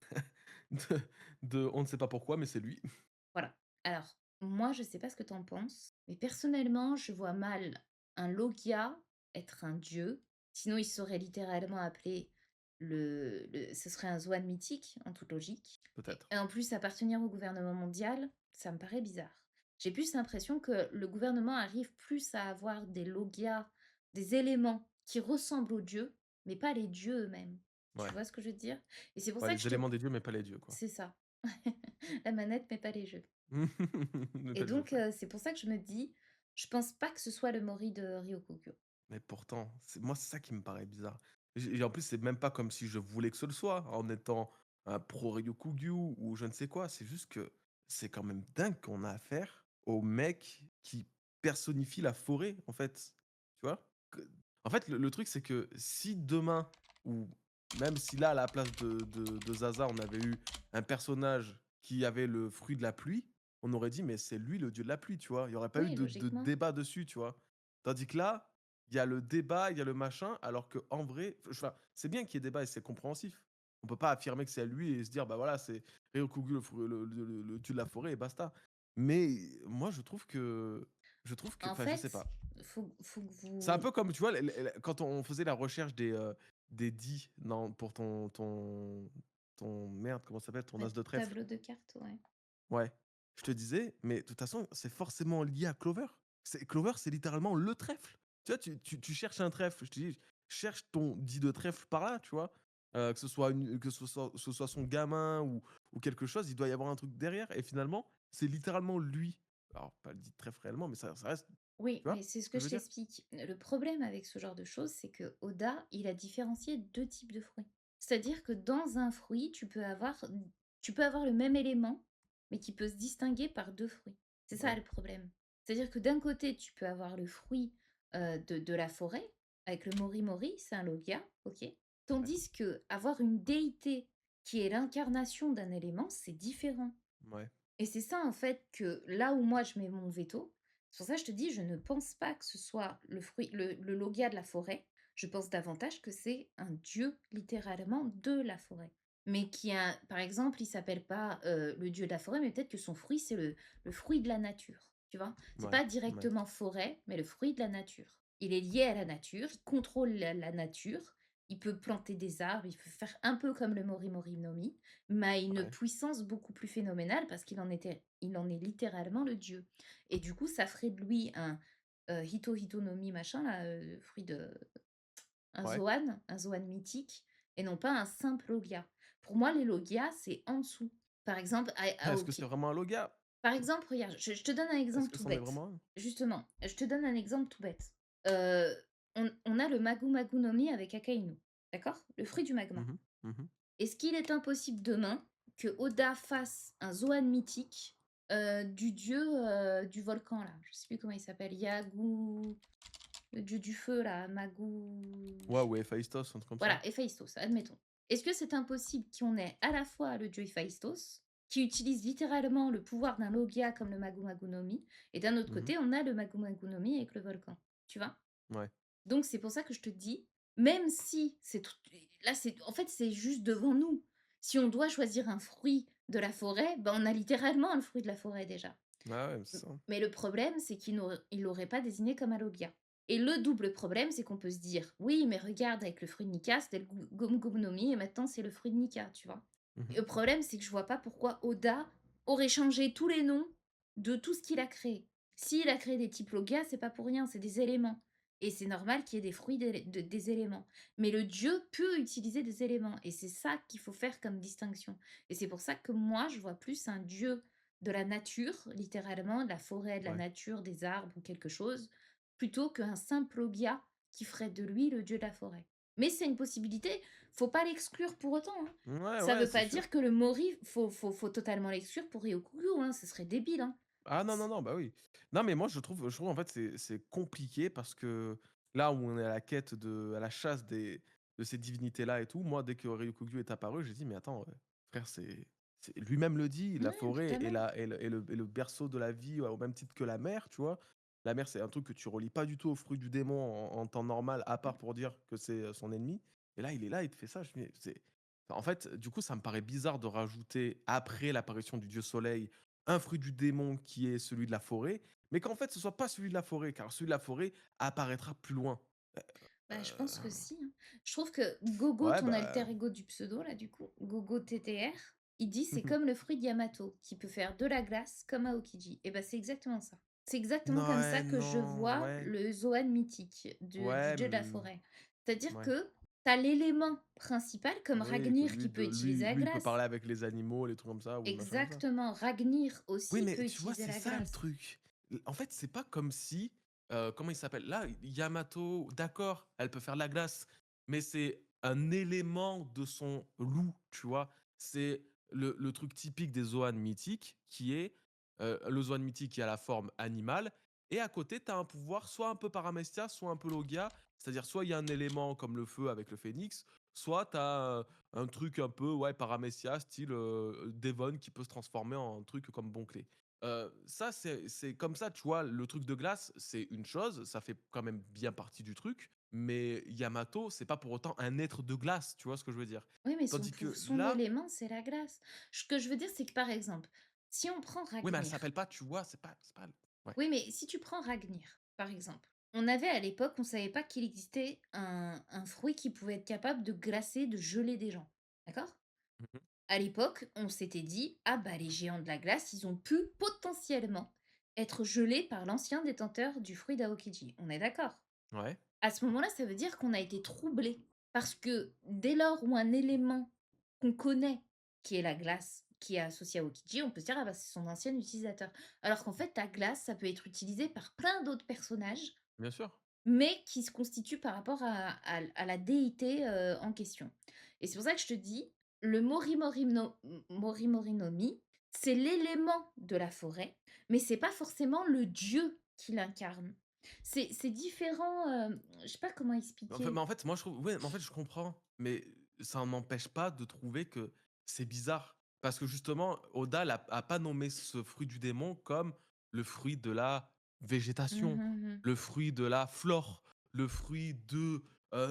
de on ne sait pas pourquoi, mais c'est lui. Voilà. Alors, moi, je sais pas ce que tu en penses, mais personnellement, je vois mal un Logia être un dieu. Sinon, il serait littéralement appelé ce serait un Zwan mythique, en toute logique. Peut-être. Et en plus, appartenir au gouvernement mondial, ça me paraît bizarre. J'ai plus l'impression que le gouvernement arrive plus à avoir des Logias, des éléments qui ressemblent aux dieux, mais pas les dieux eux-mêmes. Tu Ouais. vois ce que je veux dire? Et c'est pour Ouais, ça que les je te éléments des dieux, mais pas les dieux, quoi. c'est ça. La manette, mais pas les jeux. Mais Et pas les jeux, donc, ouais. c'est pour ça que je me dis, je pense pas que ce soit le Mori de Ryokugyo. Mais pourtant, c'est ça qui me paraît bizarre. Et en plus, c'est même pas comme si je voulais que ce le soit, en étant un pro Ryokugyu ou je ne sais quoi. C'est juste que c'est quand même dingue qu'on a affaire au mec qui personnifie la forêt, en fait. Tu vois? En fait, le truc, c'est que si demain, ou même si là, à la place de Zaza, on avait eu un personnage qui avait le fruit de la pluie, on aurait dit: «Mais c'est lui le dieu de la pluie», tu vois? Il y aurait pas eu Oui, de logiquement. débat dessus, tu vois? Tandis que là, il y a le débat, il y a le machin, alors qu'en vrai, enfin, c'est bien qu'il y ait débat et c'est compréhensif. On peut pas affirmer que c'est à lui et se dire: «Bah, voilà, c'est Ryokugu le dieu de la forêt et basta». Mais moi, je trouve que En enfin, je sais fait, pas. faut que C'est un vous peu comme, tu vois, quand on faisait la recherche des dits dans pour ton merde, comment ça s'appelle? Ton ouais, as de trèfle. tableau de cartes, ouais. Ouais. Je te disais, mais de toute façon, c'est forcément lié à Clover. Clover, c'est littéralement le trèfle. Tu vois, tu cherches un trèfle, je te dis: «Cherche ton dit de trèfle par là», tu vois? Que ce soit son gamin ou quelque chose, il doit y avoir un truc derrière et finalement, c'est littéralement lui. Alors, pas le dit de trèfle réellement, mais ça reste, Oui, tu vois mais c'est ce ce que que je je veux dire? t'explique. Le problème avec ce genre de choses, c'est que Oda, il a différencié 2 types de fruits. C'est-à-dire que dans un fruit, tu peux avoir le même élément, mais qui peut se distinguer par 2 fruits. C'est ça Ouais, le problème. C'est-à-dire que d'un côté, tu peux avoir le fruit, de la forêt, avec le mori mori, c'est un logia, OK. ouais, Tandis que avoir une déité qui est l'incarnation d'un élément, c'est différent. ouais, Et c'est ça, en fait, que là où moi je mets mon veto, c'est pour ça que je te dis, je ne pense pas que ce soit le fruit, le logia de la forêt. Je pense davantage que c'est un dieu, littéralement, de la forêt. Mais qui a, par exemple, il s'appelle pas le dieu de la forêt, mais peut-être que son fruit, c'est le fruit de la nature. Tu vois? C'est ouais, pas ouais, directement forêt, mais le fruit de la nature. Il est lié à la nature, il contrôle la nature, il peut planter des arbres, il peut faire un peu comme le Mori Mori no Mi, mais à une ouais, puissance beaucoup plus phénoménale parce il en est littéralement le dieu. Et du coup, ça ferait de lui un Hito Hito no Mi machin, là, fruit de. ouais. Un Zoan mythique, et non pas un simple Logia. Pour moi, les Logias, c'est en dessous. Par exemple, Est-ce que ok. c'est vraiment un Loga? Par exemple, regarde, je te donne un Est-ce exemple que tout c'en est bête. vraiment un? Justement, je te donne un exemple tout bête. Euh, on a le Magu Magu no Mi avec Akainu. D'accord? Le fruit du magma. Mmh. Mmh. Est-ce qu'il est impossible demain que Oda fasse un Zoan mythique du dieu du volcan là? Je sais plus comment il s'appelle. Yagu, le dieu du feu là, Magu. Ouais, ou Héphaïstos, un truc comme ça. Voilà, Héphaïstos, admettons. Est-ce que c'est impossible qu'on ait à la fois le dieu Héphaïstos, qui utilise littéralement le pouvoir d'un Logia comme le Magu Magu no Mi, et d'un autre Mmh. côté, on a le Magu Magu no Mi avec le volcan. Tu vois? Ouais, Donc c'est pour ça que je te dis, même si c'est tout là, c'est en fait, c'est juste devant nous. Si on doit choisir un fruit de la forêt, ben, on a littéralement le fruit de la forêt déjà. ouais, ouais, c'est M ça. mais le problème, c'est qu'il l'aurait pas désigné comme un logia. Et le double problème, c'est qu'on peut se dire: «Oui, mais regarde avec le fruit de Nika, c'était le Gomu Gomu no Mi et maintenant c'est le fruit de Nika», tu vois? Mmh. Et le problème, c'est que je vois pas pourquoi Oda aurait changé tous les noms de tout ce qu'il a créé. S'il a créé des types logia, c'est pas pour rien, c'est des éléments. et c'est normal qu'il y ait des fruits des éléments. Mais le dieu peut utiliser des éléments et c'est ça qu'il faut faire comme distinction. Et c'est pour ça que moi, je vois plus un dieu de la nature, littéralement, de la forêt, de la Ouais. nature, des arbres ou quelque chose, plutôt qu'un simple Ogia qui ferait de lui le dieu de la forêt. Mais c'est une possibilité, faut pas l'exclure pour autant, hein. Ouais, Ça ouais, veut c'est pas sûr. dire que le Mori, faut totalement l'exclure pour Ryokugyu, hein, ce serait débile, hein. Ah non, non, C non, bah oui. Non, mais moi je trouve en fait c'est compliqué parce que là où on est à la quête à la chasse de ces divinités-là et tout, moi dès que Ryukugyu est apparu, j'ai dit: «Mais attends, frère, c'est lui-même le dit, la Ouais, forêt est totalement. la est le berceau de la vie, au même titre que la mer», tu vois? La mer, c'est un truc que tu relis pas du tout au fruit du démon en temps normal, à part pour dire que c'est, son ennemi et là, il est là, il te fait ça, je me dis: «C'est» en fait, du coup, ça me paraît bizarre de rajouter après l'apparition du dieu soleil un fruit du démon qui est celui de la forêt, mais qu'en fait ce soit pas celui de la forêt, car celui de la forêt apparaîtra plus loin. Bah, je pense que Heu, si, hein. Je trouve que Gogo, ouais, ton alter bah, ego du pseudo là, du coup, Gogo TTR, il dit: «C'est mmh comme le fruit de Yamato, qui peut faire de la glace comme Aokiji» et bah, c'est exactement ça. C'est exactement comme ça ouais, que je non, vois ouais, le Zoan mythique du ouais, dieu de la forêt. C'est-à-dire ouais. que tu as l'élément principal comme Oui, que Ragnir qui peut utiliser la lui, il peut glace. parler avec les animaux, les trucs comme ça ou machin comme ça. Exactement, Ragnir Oui, aussi mais peut tu vois, utiliser c'est la ça le glace. truc. En fait, c'est pas comme si, comment il s'appelle? Là, Yamato, d'accord, elle peut faire de la glace, mais c'est un élément de son loup, tu vois? C'est le truc typique des Zoan mythiques qui est, le Zoan mythique qui a la forme animale et à côté, tu as un pouvoir soit un peu Paramecia, soit un peu Logia. C'est-à-dire soit il y a un élément comme le feu avec le phénix, soit tu as, un truc un peu, ouais, Paramecia, style, Devon qui peut se transformer en un truc comme Bonclé. Ça, c'est comme ça, tu vois? Le truc de glace, c'est une chose, ça fait quand même bien partie du truc, mais Yamato, c'est pas pour autant un être de glace, tu vois ce que je veux dire? Oui, mais Tandis que son là, élément, c'est la glace. Ce que je veux dire, c'est que, par exemple, si on prend oui, mais elle Ragnir. s'appelle pas, tu vois? C'est pas ouais. Oui, mais si tu prends Ragnir, par exemple, on avait à l'époque, on savait pas qu'il existait un fruit qui pouvait être capable de glacer, de geler des gens. D'accord? Mmh mh. À l'époque, on s'était dit: «Ah bah, les géants de la glace, ils ont pu potentiellement être gelés par l'ancien détenteur du fruit d'Aokiji». On est d'accord? Ouais. À ce moment-là, ça veut dire qu'on a été troublé parce que dès lors où un élément qu'on connaît, qui est la glace, qui est associé à Aokiji, on peut se dire: «Ah bah, c'est son ancien utilisateur». Alors qu'en fait, ta glace, ça peut être utilisé par plein d'autres personnages, Bien sûr. mais qui se constituent par rapport à la déité, en question. Et c'est pour ça que je te dis, le Mori Mori no Mi, c'est l'élément de la forêt, mais c'est pas forcément le dieu qui l'incarne. C'est différent, je sais pas comment expliquer. En fait, moi, je trouve ouais, mais en fait, je comprends, mais ça n'empêche pas de trouver que c'est bizarre. Parce que justement, Oda a pas nommé ce fruit du démon comme le fruit de la Mmh végétation, mh, mmh. le fruit de la flore, le fruit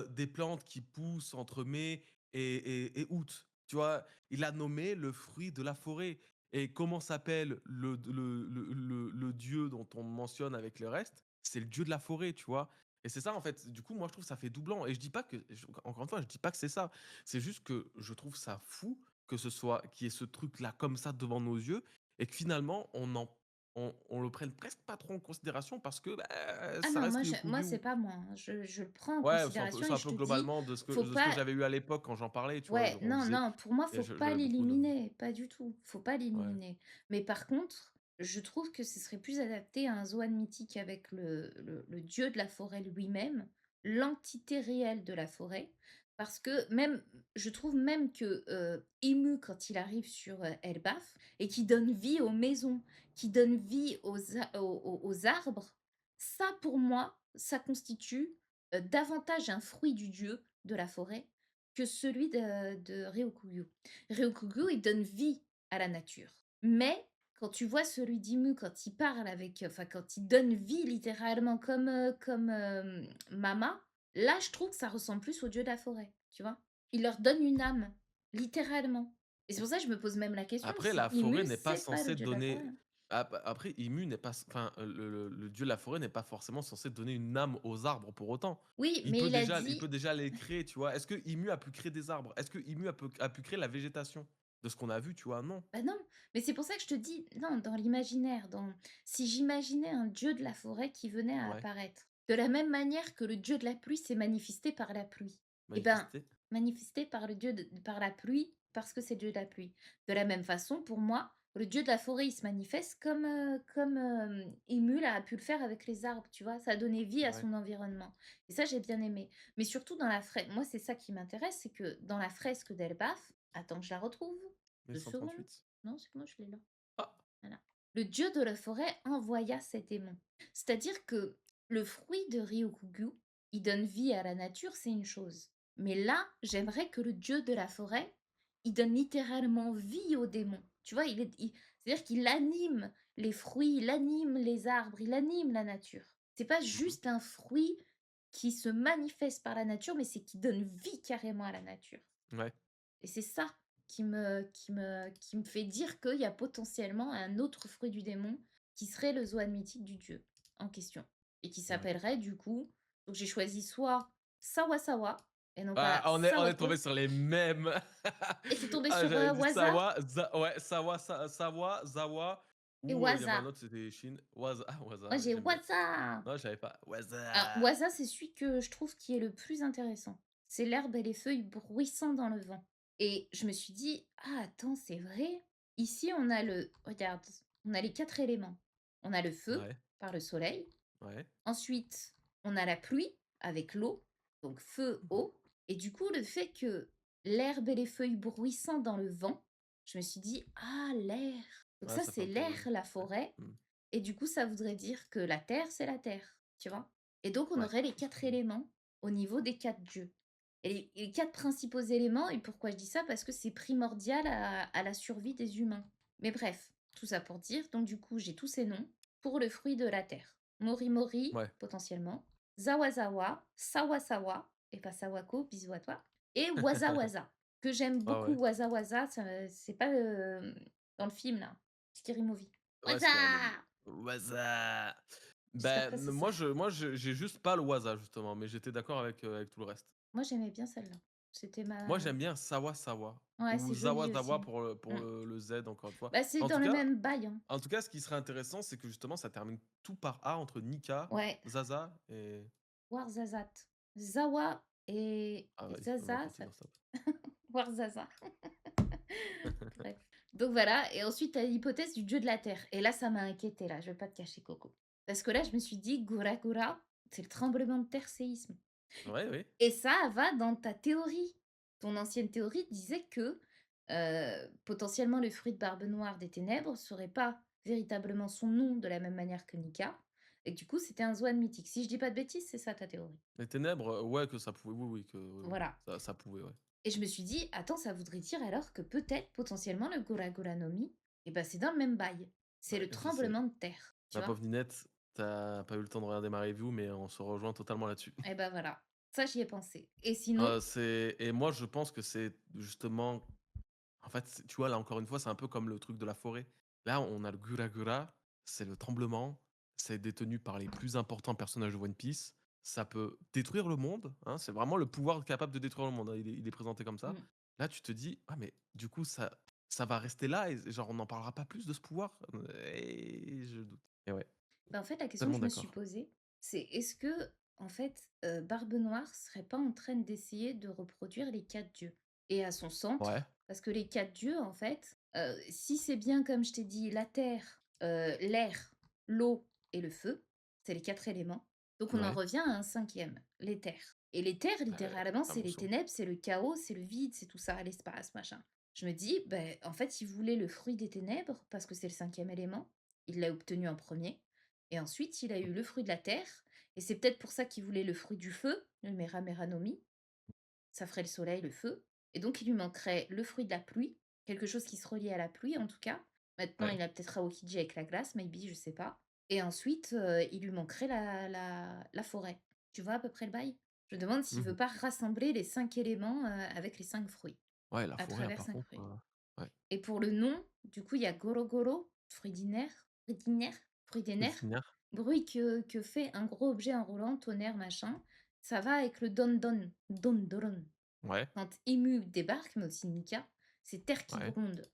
des plantes qui poussent entre mai et août. Tu vois? Il a nommé le fruit de la forêt. Et comment s'appelle le dieu dont on mentionne avec le reste? C'est le dieu de la forêt, tu vois? Et c'est ça, en fait, du coup, moi, je trouve que ça fait doublant et je dis pas que encore une fois, je dis pas que c'est ça. C'est juste que je trouve ça fou que ce soit qu'il y ait ce truc-là comme ça devant nos yeux et que finalement on le prenne presque pas trop en considération parce que, bah, Ah ça non, reste moi, Ryukugyu. c'est pas moi, hein. Je le prends en Ouais, considération c'est et un je peu te dis, globalement faut de ce que pas j'avais eu à l'époque quand j'en parlais, tu vois? ouais, Genre on non, disait non, pour moi, et faut je pas j'avais beaucoup de l'éliminer, pas du tout, faut pas ouais. l'éliminer. Mais par contre, je trouve que ce serait plus adapté à un Zoan mythique avec le dieu de la forêt lui-même, l'entité réelle de la forêt. Parce que même je trouve même que, Imu quand il arrive sur, Elbaf et qui donne vie aux maisons, qui donne vie aux arbres, ça pour moi, ça constitue, davantage un fruit du dieu de la forêt que celui de Ryokugyu. Ryokugyu, il donne vie à la nature. Mais quand tu vois celui d'Imu, quand il parle avec enfin, quand il donne vie littéralement comme Mama, là, je trouve que ça ressemble plus au dieu de la forêt, tu vois? Il leur donne une âme, littéralement. Et c'est pour ça que je me pose même la question Après, si la Imu, forêt n'est pas c'est pas le censée dieu de la forêt, donner hein. après Imu n'est pas enfin, le dieu de la forêt n'est pas forcément censé donner une âme aux arbres pour autant. Oui, mais il a Il peut dit déjà les créer, tu vois? Est-ce que Imu a pu créer des arbres? Est-ce que Imu a pu créer la végétation? De ce qu'on a vu, tu vois? Non. bah, non, mais c'est pour ça que je te dis, non, dans l'imaginaire, si j'imaginais un dieu de la forêt qui venait à Ouais. apparaître, De la même manière que le dieu de la pluie s'est manifesté par la pluie. Et ben, Manifester? manifesté par le dieu par la pluie, parce que c'est le dieu de la pluie. De la même façon, pour moi, le dieu de la forêt, il se manifeste comme Émule a pu le faire avec les arbres, tu vois? Ça a donné vie à Ouais, son environnement. Et ça, j'ai bien aimé. Mais surtout dans la fresque, moi, c'est ça qui m'intéresse, c'est que dans la fresque d'Elbaf, attends que je la retrouve, 2 secondes. 1138. Non, c'est bon, je l'ai là. Ah! Voilà. Le dieu de la forêt envoya ses démons. C'est-à-dire que le fruit de Ryukugu, il donne vie à la nature, c'est une chose. Mais là, j'aimerais que le dieu de la forêt, il donne littéralement vie aux démons. Tu vois, c'est-à-dire qu'il anime les fruits, il anime les arbres, il anime la nature. C'est pas Mmh. juste un fruit qui se manifeste par la nature, mais c'est qui donne vie carrément à la nature. Ouais, Et c'est ça qui me fait dire qu'il y a potentiellement un autre fruit du démon qui serait le Zoan mythique du dieu en question. Et qui ouais. s'appellerait du coup, donc j'ai choisi soit Sawa et non Ah, pas on est tombé Sawako. sur les mêmes. Et t'es tombé Ah, sur j'avais dit Waza Sawa, ouais, Sawa, Zawa et ou il y avait un Waza. autre, c'était Shin. Waza, ah, Moi Waza, j'ai j'aime bien. Waza. Non, je savais pas. Alors Waza! Waza, c'est celui que je trouve qui est le plus intéressant. C'est l'herbe et les feuilles bruissant dans le vent. Et je me suis dit: «Ah attends, c'est vrai?» Ici, on a regarde, on a les 4 éléments. On a le feu, Ouais, par le soleil. ouais. Ensuite, on a la pluie, avec l'eau, donc feu, Mmh. eau. Et du coup, le fait que l'herbe et les feuilles bruissant dans le vent, je me suis dit: «Ah l'air!» Donc Ouais, ça, ça fait c'est un peu, l'air, la ouais. forêt. Mmh. Et du coup, ça voudrait dire que la terre, c'est la terre, tu vois? Et donc on Ouais, aurait les je vois ce que 4 tu veux dire. éléments au niveau des 4 dieux. Et les 4 principaux éléments, et pourquoi je dis ça? Parce que c'est primordial à la survie des humains. Mais bref, tout ça pour dire, donc du coup, j'ai tous ces noms pour le fruit de la terre. Mori Mori, Ouais. potentiellement, Zawa Zawa, Sawa Sawa, et pas Sawako, bisous à toi, et Waza Waza, que j'aime Ah beaucoup. ouais. Waza Waza, c'est pas dans le film là, Scary Movie. Ouais, Waza! Scary Movie. Waza! Juste Ben, après, c'est ça. j'ai juste pas le Waza justement, mais j'étais d'accord avec tout le reste. Moi, j'aimais bien celle-là. C'était Moi, ma j'aime bien Sawa Sawa Ouais, ou c'est Zawa joli Zawa aussi. pour le pour Mmh. le le Z encore une fois. Bah, c'est En dans tout le cas même bail, hein. en tout cas, ce qui serait intéressant, c'est que justement ça termine tout par A entre Nika, Ouais, Zaza et Warzazat. Zawa et ah vas-y, on va Zaza, ça continuer ça. Warzaza. Bref. Donc voilà, et ensuite tu as l'hypothèse du dieu de la terre. Et là, ça m'a inquiétée, là, je vais pas te cacher, Coco. Parce que là, je me suis dit: «Gura Gura, c'est le tremblement de terre, séisme». Ouais, oui. Et ça va dans ta théorie. Ton ancienne théorie disait que, potentiellement, le fruit de Barbe Noire des ténèbres serait pas véritablement son nom de la même manière que Nika, et du coup, c'était un Zoan mythique. Si je dis pas de bêtises, c'est ça ta théorie? Les ténèbres, ouais que ça pouvait oui, oui, que oui, oui. Voilà. Ça pouvait, ouais. Et je me suis dit: «Attends, ça voudrait dire alors que peut-être, potentiellement, le Gora Gora no Mi, et ben c'est dans le même bail. C'est Ouais, le je sais. tremblement de terre», tu Ma vois? pauvre Ninette, tu pas eu le temps de regarder ma review, mais on se rejoint totalement là-dessus. Et ben voilà. Ça, j'y ai pensé. Et sinon C'est et moi je pense que c'est justement en fait, tu vois, là, encore une fois, c'est un peu comme le truc de la forêt. Là, on a le Gura Gura, c'est le tremblement, c'est détenu par les plus importants personnages de One Piece. Ça peut détruire le monde, hein, c'est vraiment le pouvoir capable de détruire le monde, hein, il est présenté comme ça. mmh, Là, tu te dis: «Ah mais du coup, ça va rester là et genre on n'en parlera pas plus de ce pouvoir?» Et je doute. Et ouais, bah, en fait, la question que tellement je me suis d'accord. posée, c'est est-ce que, en fait, Barbe Noire serait pas en train d'essayer de reproduire les 4 dieux? Et à son Ouais, centre, parce que les 4 dieux, en fait, si c'est bien comme je t'ai dit, la terre, l'air, l'eau et le feu, c'est les 4 éléments. Donc on en ouais, revient à un cinquième, l'éther. Et l'éther, littéralement, la c'est les motion. ténèbres, c'est le chaos, c'est le vide, c'est tout ça, l'espace, machin. Je me dis, ben, en fait, il voulait le fruit des ténèbres parce que c'est le cinquième élément. Il l'a obtenu en premier. Et ensuite, il a eu le fruit de la terre. Et c'est peut-être pour ça qu'il voulait le fruit du feu, le Mera Mera no Mi. Ça ferait le soleil, le feu. Et donc, il lui manquerait le fruit de la pluie, quelque chose qui se relie à la pluie en tout cas. Maintenant, Ouais. il a peut-être Aokiji avec la glace, maybe, je sais pas. Et ensuite, il lui manquerait la forêt. Tu vois à peu près le bail? Je me demande s'il veut Mmh. pas rassembler les 5 éléments avec les 5 fruits, Ouais, la à forêt, hein, travers par 5 contre, fruits. ouais. Et pour le nom, du coup, il y a Goro Goro, fruit des nerfs, Itinéraire? bruit que fait un gros objet en roulant, tonnerre, machin. Ça va avec le don don, don doron. Ouais, Quand Emu débarque, mais aussi Nika, c'est terre qui ouais, gronde.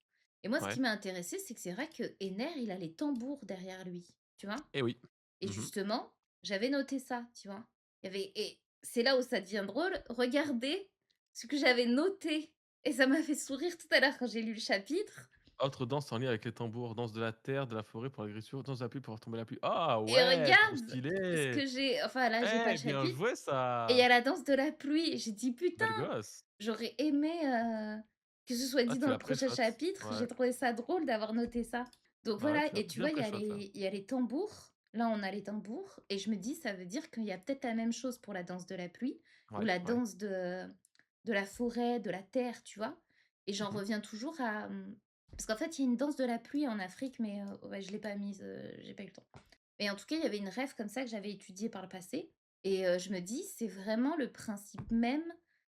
Et moi, ce qui ouais. m'a intéressé, c'est que c'est vrai que Ener, il a les tambours derrière lui, tu vois? Et oui. Et Mmh. justement, J'avais noté ça, tu vois? Il y avait et c'est là où ça devient drôle, regardez ce que j'avais noté et ça m'a fait sourire tout à l'heure quand j'ai lu le chapitre Autre danse en lien avec les tambours, danse de la terre, de la forêt pour l'agriculture, danse de la pluie pour faire tomber la pluie. Ah et ouais, trop regarde ce stylé! que j'ai enfin là, j'ai pas Eh, le bien chapitre joué et il y a ça! la danse de la pluie et j'ai dit: «Putain, Belle gosse. j'aurais aimé, que ce soit Ah, dit tu dans le l'as prochain pré-shot. chapitre». Ouais. J'ai trouvé ça drôle d'avoir noté ça. Donc Ouais, voilà tu l'as et tu bien vois, pré-shot là. il y a les tambours. Là, on a les tambours et je me dis: «Ça veut dire qu'il y a peut-être la même chose pour la danse de la pluie ou Ouais, la ouais. danse de la forêt, de la terre», tu vois? Et j'en Mmh. reviens toujours à, parce qu'en fait, il y a une danse de la pluie en Afrique, mais ouais, je l'ai pas mise, j'ai pas eu le temps. Mais en tout cas, il y avait une rêve comme ça que j'avais étudiée par le passé et je me dis: «C'est vraiment le principe même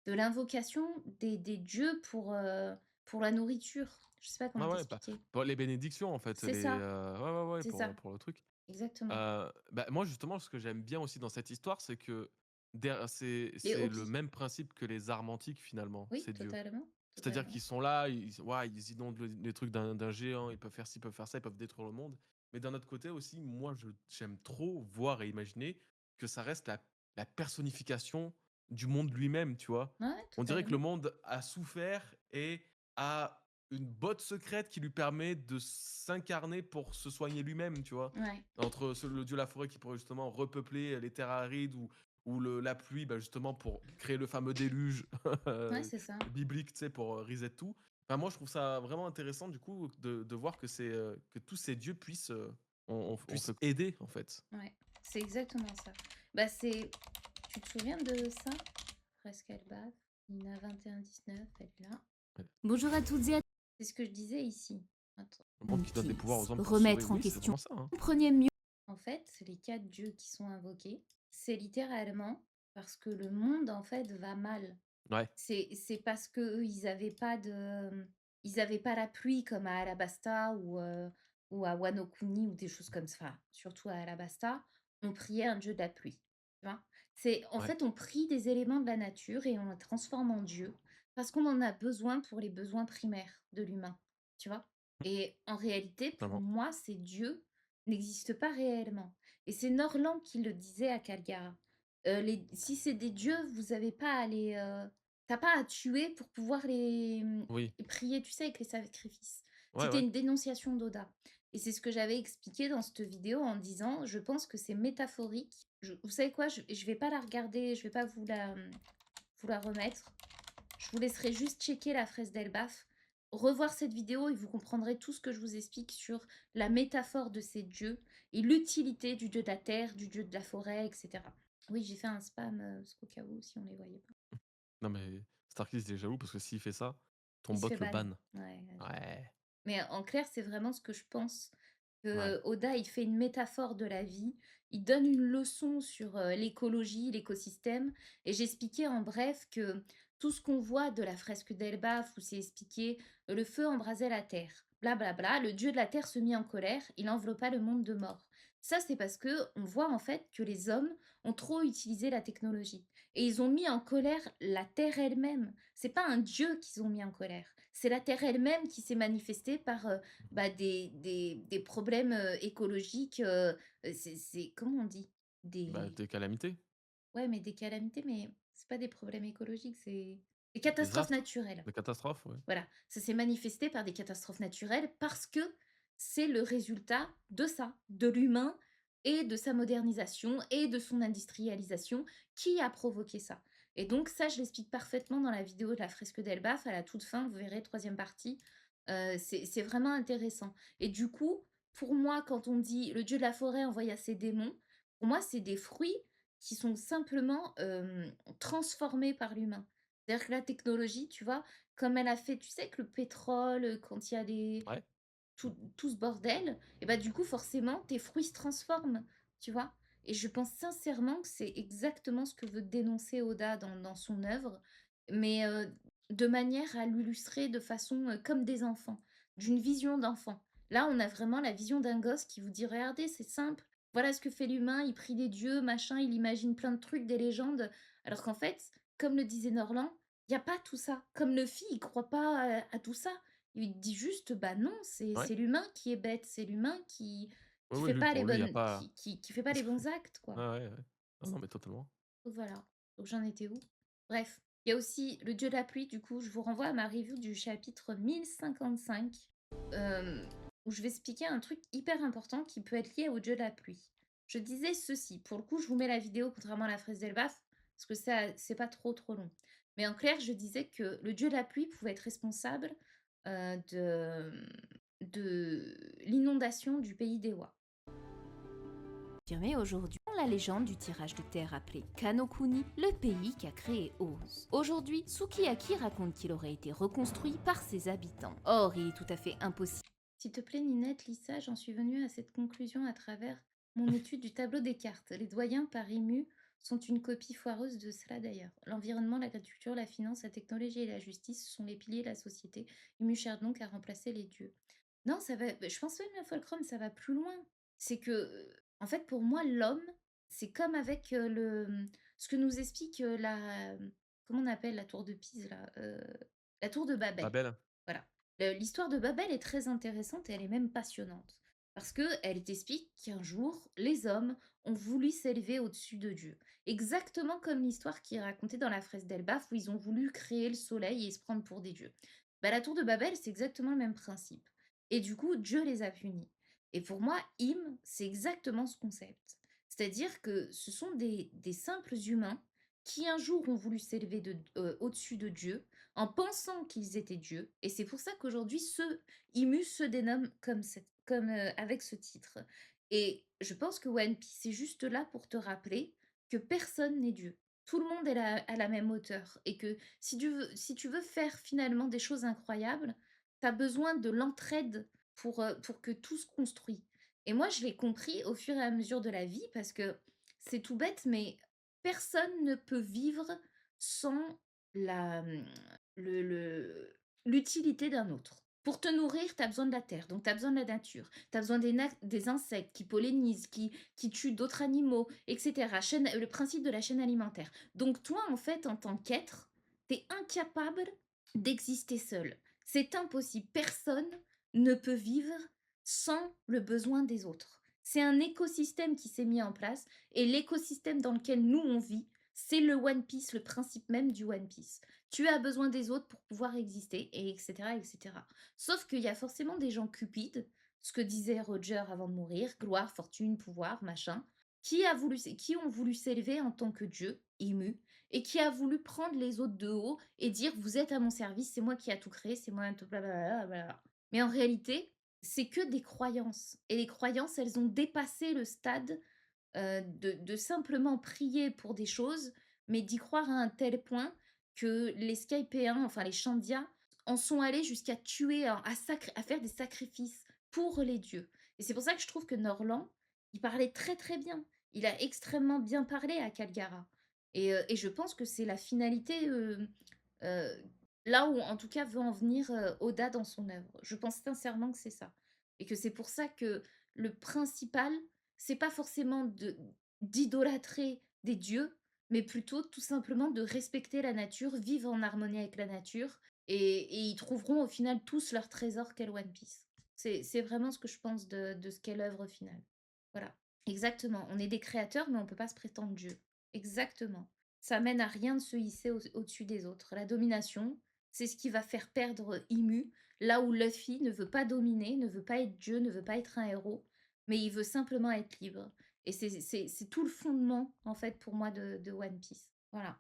de l'invocation des dieux pour la nourriture». Je sais pas Ouais, comment ouais, bah, t'expliquer. pour les bénédictions en fait, C'est ça, ouais, ouais, ouais, c'est ça, pour le truc. exactement. Bah, moi justement, ce que j'aime bien aussi dans cette histoire, c'est que Les c'est le hobbies. même principe que les armes antiques finalement, Oui, ces dieux. totalement, C'est-à-dire totalement. qu'ils sont là, ils ouah, ils inondent les trucs d'un géant, ils peuvent faire ci, ils peuvent faire ça, ils peuvent détruire le monde. Mais d'un autre côté aussi, moi j'aime trop voir et imaginer que ça reste la personnification du monde lui-même, tu vois? Ouais, On dirait que le totalement. monde a souffert et a une botte secrète qui lui permet de s'incarner pour se soigner lui-même, tu vois? Ouais, Entre le dieu la forêt qui pourrait justement repeupler les terres arides ou la pluie, bah, justement pour créer le fameux déluge, ouais, c'est ça. biblique, tu sais, pour, reset tout. Enfin, moi, je trouve ça vraiment intéressant, du coup, de voir que que tous ces dieux puissent, on se aider, en fait. Ouais, c'est exactement ça. Bah, c'est tu te souviens de ça? Presque Elbaf, Nina 21-19, elle est là. Ouais. Bonjour à toutes et à C'est ce que je disais ici. Attends. Le monde qui donne des pouvoirs aux hommes pour se sauver. remettre en Oui, c'est question. vraiment ça, hein. Comprenez mieux. En fait, les 4 dieux qui sont invoqués, c'est littéralement parce que le monde, en fait, va mal. Ouais, C'est parce qu'eux, ils avaient pas la pluie comme à Alabasta ou à Wano Kuni ou des choses comme ça. Enfin, surtout à Alabasta, on priait un dieu de la pluie, tu vois? C'est en ouais, fait, on prie des éléments de la nature et on les transforme en dieu parce qu'on en a besoin pour les besoins primaires de l'humain, tu vois? Et en réalité, pour clairement. moi, ces dieux n'existent pas réellement et c'est Norland qui le disait à Calgara. Les si c'est des dieux, vous avez pas à les, tu pas à tuer pour pouvoir Oui. les prier, tu sais, avec les sacrifices. Ouais, C'était ouais. une dénonciation d'Oda et c'est ce que j'avais expliqué dans cette vidéo en disant: «Je pense que c'est métaphorique». Vous savez quoi? Je vais pas la regarder, je vais pas vous la remettre. Je vous laisserai juste checker la fraise d'Elbaf, revoir cette vidéo et vous comprendrez tout ce que je vous explique sur la métaphore de ces dieux et l'utilité du dieu de la terre, du dieu de la forêt, et cetera. Oui, j'ai fait un spam, parce qu'au cas où, si on les voyait pas. Non, mais Starkist, il est jaloux parce que s'il fait ça, ton Il se bot fait le ban. banne. Ouais, je Ouais, mais en clair, c'est vraiment ce que je pense, ouais, que Oda, il fait une métaphore de la vie, il donne une leçon sur, l'écologie, l'écosystème et j'expliquais en bref que tout ce qu'on voit de la fresque d'Elbaf où c'est expliqué, «Le feu embrasait la terre, blablabla, le dieu de la terre se mit en colère, il enveloppa le monde de mort». Ça, c'est parce que on voit en fait que les hommes ont trop utilisé la technologie et ils ont mis en colère la terre elle-même. C'est pas un dieu qu'ils ont mis en colère, c'est la terre elle-même qui s'est manifestée par, bah, des problèmes, écologiques, c'est comment on dit? bah, Des des calamités, ouais, mais des calamités, mais c'est pas des problèmes écologiques, c'est des des catastrophes désastres, naturelles. des catastrophes, ouais. Voilà, ça s'est manifesté par des catastrophes naturelles parce que c'est le résultat de ça, de l'humain et de sa modernisation et de son industrialisation qui a provoqué ça. Et donc ça, je l'explique parfaitement dans la vidéo de la fresque d'Elbaf, à la toute fin, vous verrez, troisième partie. C'est vraiment intéressant. Et du coup, pour moi, quand on dit le dieu de la forêt envoya ses démons, pour moi, c'est des fruits qui sont simplement transformés par l'humain. C'est-à-dire que la technologie, tu vois, comme elle a fait, tu sais que le pétrole, quand il y a des Ouais. tout ce bordel et bah, du coup, forcément, tes fruits se transforment, tu vois? Et je pense sincèrement que c'est exactement ce que veut dénoncer Oda dans son œuvre, mais de manière à l'illustrer de façon, comme des enfants, d'une vision d'enfant. Là, on a vraiment la vision d'un gosse qui vous dit: «Regardez, c'est simple, voilà ce que fait l'humain, il prie des dieux, machin, il imagine plein de trucs, des légendes». Alors qu'en fait, comme le disait Norland, il y a pas tout ça. Comme Luffy, il croit pas à tout ça. Il dit juste: «Bah non, Ouais. c'est l'humain qui est bête, c'est l'humain qui Oui, oui, lui, pour lui, il y a pas qui fait pas les bons actes, quoi. ouais, ouais, ouais. Non, non, mais totalement. Donc voilà. Donc j'en étais où? Bref, il y a aussi le dieu de la pluie, du coup, je vous renvoie à ma review du chapitre 1055, hem, où je vais expliquer un truc hyper important qui peut être lié au dieu de la pluie. Je disais ceci, pour le coup, je vous mets la vidéo contrairement à la fraise d'Elbaf, parce que ça c'est pas trop long. Mais en clair, je disais que le dieu de la pluie pouvait être responsable, de l'inondation du pays d'Ewa. Confirmé aujourd'hui dans la légende du tirage de terre appelé Kanokuni, le pays qu'a créé Oz. Aujourd'hui, Sukiyaki raconte qu'il aurait été reconstruit par ses habitants. Or, il est tout à fait impossible. S'il te plaît, Ninette, lis ça, j'en suis venue à cette conclusion à travers mon étude du tableau des cartes. Les doyens par IMU sont une copie foireuse de cela d'ailleurs. L'environnement, l'agriculture, la finance, la technologie et la justice sont les piliers de la société. IMU cherche donc à remplacer les dieux. Non, ça va. Je pense même à Folcrom, ça va plus loin. C'est que, en fait, pour moi, l'homme, c'est comme avec ce que nous explique comment on appelle la tour de Pise là, la tour de Babel. Babel? Voilà. L'histoire de Babel est très intéressante et elle est même passionnante. Parce qu'elle t'explique qu'un jour, les hommes ont voulu s'élever au-dessus de Dieu. Exactement comme l'histoire qui est racontée dans la fresque d'Elbaf où ils ont voulu créer le soleil et se prendre pour des dieux. Bah, la tour de Babel, c'est exactement le même principe. Et du coup, Dieu les a punis. Et pour moi, c'est exactement ce concept. C'est-à-dire que ce sont des simples humains qui un jour ont voulu s'élever au-dessus de Dieu en pensant qu'ils étaient dieux. Et c'est pour ça qu'aujourd'hui, Imu se dénomme avec ce titre. Et je pense que One Piece est juste là pour te rappeler que personne n'est dieu. Tout le monde est à la même hauteur. Et que si tu veux faire finalement des choses incroyables, tu as besoin de l'entraide pour que tout se construise. Et moi, je l'ai compris au fur et à mesure de la vie parce que c'est tout bête, mais personne ne peut vivre sans la, mmh, l'utilité d'un autre. Pour te nourrir, tu as besoin de la terre, donc tu as besoin de la nature. Tu as besoin des insectes qui pollinisent, qui tuent d'autres animaux, etc. Le principe de la chaîne alimentaire. Donc toi, en fait, en tant qu'être, tu es incapable d'exister seul. C'est impossible. Personne ne peut vivre sans le besoin des autres. C'est un écosystème qui s'est mis en place et l'écosystème dans lequel nous on vit, c'est le One Piece, le principe même du One Piece. Tu as besoin des autres pour pouvoir exister, et etc., etc. Sauf qu'il y a forcément des gens cupides, ce que disait Roger avant de mourir, gloire, fortune, pouvoir, machin, qui ont voulu s'élever en tant que dieu, Imu, et qui a voulu prendre les autres de haut et dire vous êtes à mon service, c'est moi qui a tout créé, c'est moi tout blablabla, blablabla. Mais en réalité, c'est que des croyances. Et les croyances, elles ont dépassé le stade de simplement prier pour des choses, mais d'y croire à un tel point que les Skypéens, enfin les Chandia, en sont allés jusqu'à tuer, à faire des sacrifices pour les dieux. Et c'est pour ça que je trouve que Norlan, il parlait très très bien. Il a extrêmement bien parlé à Calgara. Et je pense que c'est la finalité, euh, là où en tout cas veut en venir Oda dans son œuvre. Je pense sincèrement que c'est ça. Et que c'est pour ça que le principal, c'est pas forcément d'idolâtrer des dieux, mais plutôt tout simplement de respecter la nature, vivre en harmonie avec la nature, et ils trouveront au final tous leur trésor qu'est le One Piece. C'est vraiment ce que je pense de ce qu'est l'œuvre finale. Voilà, exactement. On est des créateurs, mais on peut pas se prétendre Dieu. Exactement. Ça mène à rien de se hisser au-dessus des autres. La domination, c'est ce qui va faire perdre Imu, là où Luffy ne veut pas dominer, ne veut pas être Dieu, ne veut pas être un héros, mais il veut simplement être libre. Et c'est tout le fondement, en fait, pour moi, de One Piece. Voilà.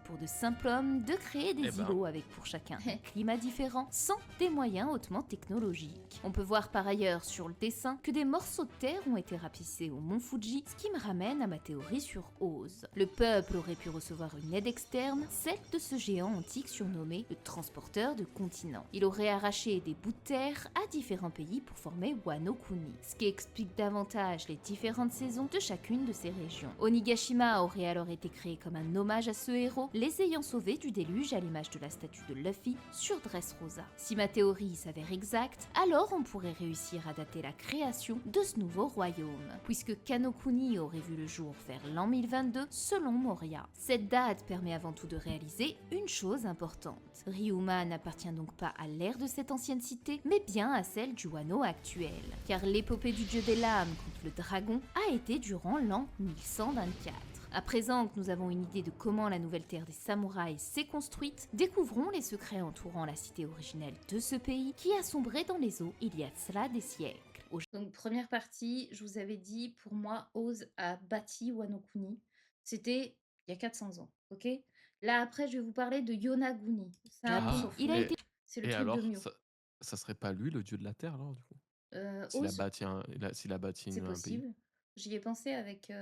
Pour de simples hommes de créer des Eh ben. îlots avec pour chacun un climat différent sans des moyens hautement technologiques. On peut voir par ailleurs sur le dessin que des morceaux de terre ont été rapissés au mont Fuji, ce qui me ramène à ma théorie sur Oz. Le peuple aurait pu recevoir une aide externe, celle de ce géant antique surnommé le transporteur de continents. Il aurait arraché des bouts de terre à différents pays pour former Wano Kuni, ce qui explique davantage les différentes saisons de chacune de ces régions. Onigashima aurait alors été créé comme un hommage à ce héros héros, les ayant sauvés du déluge à l'image de la statue de Luffy sur Dressrosa. Si ma théorie s'avère exacte, alors on pourrait réussir à dater la création de ce nouveau royaume, puisque Kanokuni aurait vu le jour vers l'an 1022 selon Moria. Cette date permet avant tout de réaliser une chose importante. Ryuma n'appartient donc pas à l'ère de cette ancienne cité, mais bien à celle du Wano actuel, car l'épopée du dieu des lames contre le dragon a été durant l'an 1124. À présent que nous avons une idée de comment la nouvelle terre des samouraïs s'est construite, découvrons les secrets entourant la cité originelle de ce pays qui a sombré dans les eaux il y a cela des siècles. Donc, première partie, je vous avais dit, pour moi, Oz a bâti Wano Kuni. C'était il y a 400 ans, ok? Là, après, je vais vous parler de Yonaguni. Ça, on s'en Ah, fout. Il a été C'est le et truc de alors, Mio. ça serait pas lui le dieu de la terre, alors, du coup? S'il a Oz, bâti s'il a bâti c'est un pays? possible. J'y ai pensé avec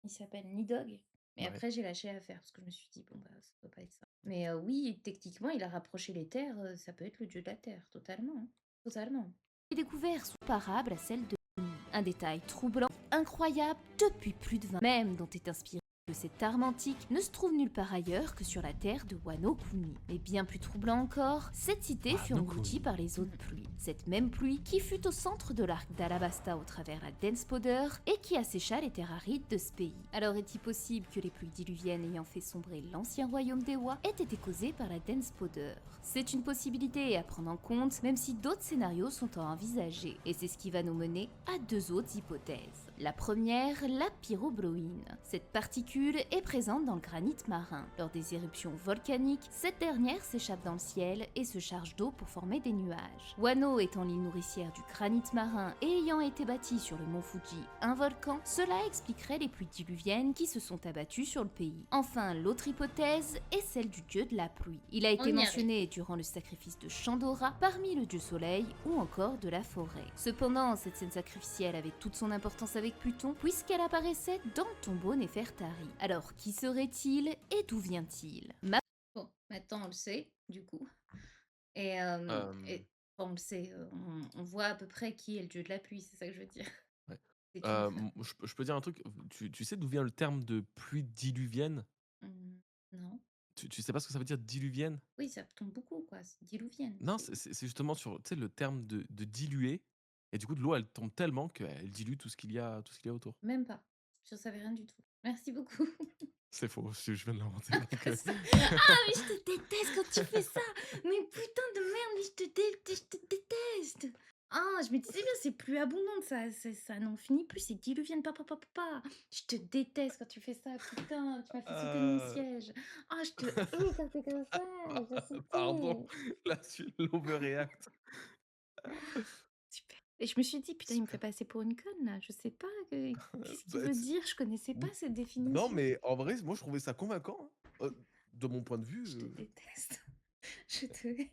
il s'appelle Nidog. Mais Ouais. après, j'ai lâché l'affaire parce que je me suis dit, bon, bah, ça doit pas être ça. Mais oui, techniquement, il a rapproché les terres. Ça peut être le dieu de la terre, totalement, hein. Totalement. découvert comparable à celle de Kuni. Un détail troublant, incroyable, depuis plus de 20 même dont est inspiré que cette arme antique ne se trouve nulle part ailleurs que sur la terre de Wano Kuni. Mais bien plus troublant encore, cette cité fut Wano engloutie Kuni. par les eaux de pluie. Cette même pluie qui fut au centre de l'arc d'Alabasta au travers la Dense Powder et qui assécha les terres arides de ce pays. Alors est-il possible que les pluies diluviennes ayant fait sombrer l'ancien royaume d'Ewa aient été causées par la Dense Powder? C'est une possibilité à prendre en compte, même si d'autres scénarios sont à envisager. Et c'est ce qui va nous mener à deux autres hypothèses. La première, la pyrobloïne. Cette particule est présente dans le granit marin. Lors des éruptions volcaniques, cette dernière s'échappe dans le ciel et se charge d'eau pour former des nuages. Wano étant l'île nourricière du granit marin et ayant été bâtie sur le mont Fuji, un volcan, cela expliquerait les pluies diluviennes qui se sont abattues sur le pays. Enfin, l'autre hypothèse est celle du dieu de la pluie. Il a On été y mentionné durant le sacrifice de Chandora parmi le dieu soleil ou encore de la forêt. Cependant, cette scène sacrificielle avait toute son importance avec Pluton puisqu'elle apparaissait dans le tombeau Néfertari. Alors, qui serait-il et d'où vient-il? Bon, maintenant on le sait, du coup. Et, Hem, enfin, on le sait, on voit à peu près qui est le dieu de la pluie, c'est ça que je veux dire. ouais. C'est une femme. Je peux dire un truc? Tu sais d'où vient le terme de pluie diluvienne? Non. Tu sais pas ce que ça veut dire diluvienne? Oui, ça tombe beaucoup, quoi. C'est diluvienne. Non, c'est justement sur, tu sais, le terme de diluer, et du coup, de l'eau, elle tombe tellement qu'elle dilue tout ce qu'il y a autour. Même pas. Je savais rien du tout. Merci beaucoup. C'est faux, je viens de l'inventer, donc Après ça. Ah, mais je te déteste quand tu fais ça. Mais putain de merde, mais je te déteste. Ah, je me disais bien, c'est plus abondant, ça n'en finit plus, c'est diluvienne, papa, papa, papa. Je te déteste quand tu fais ça, putain, tu m'as fait sauter de mon Heu, siège. Ah, je te hais quand t'es comme ça, j'ai pardon, sauté. là, tu l'overreact. Super. Et je me suis dit, putain, il me fait Super. passer pour une conne, là. Je sais pas, qu'est-ce qu'il Bah, veut dire? Je connaissais pas n cette non, définition. mais en vrai, moi, je trouvais ça convaincant, hein. De mon point de vue, Je te déteste. Je te hais.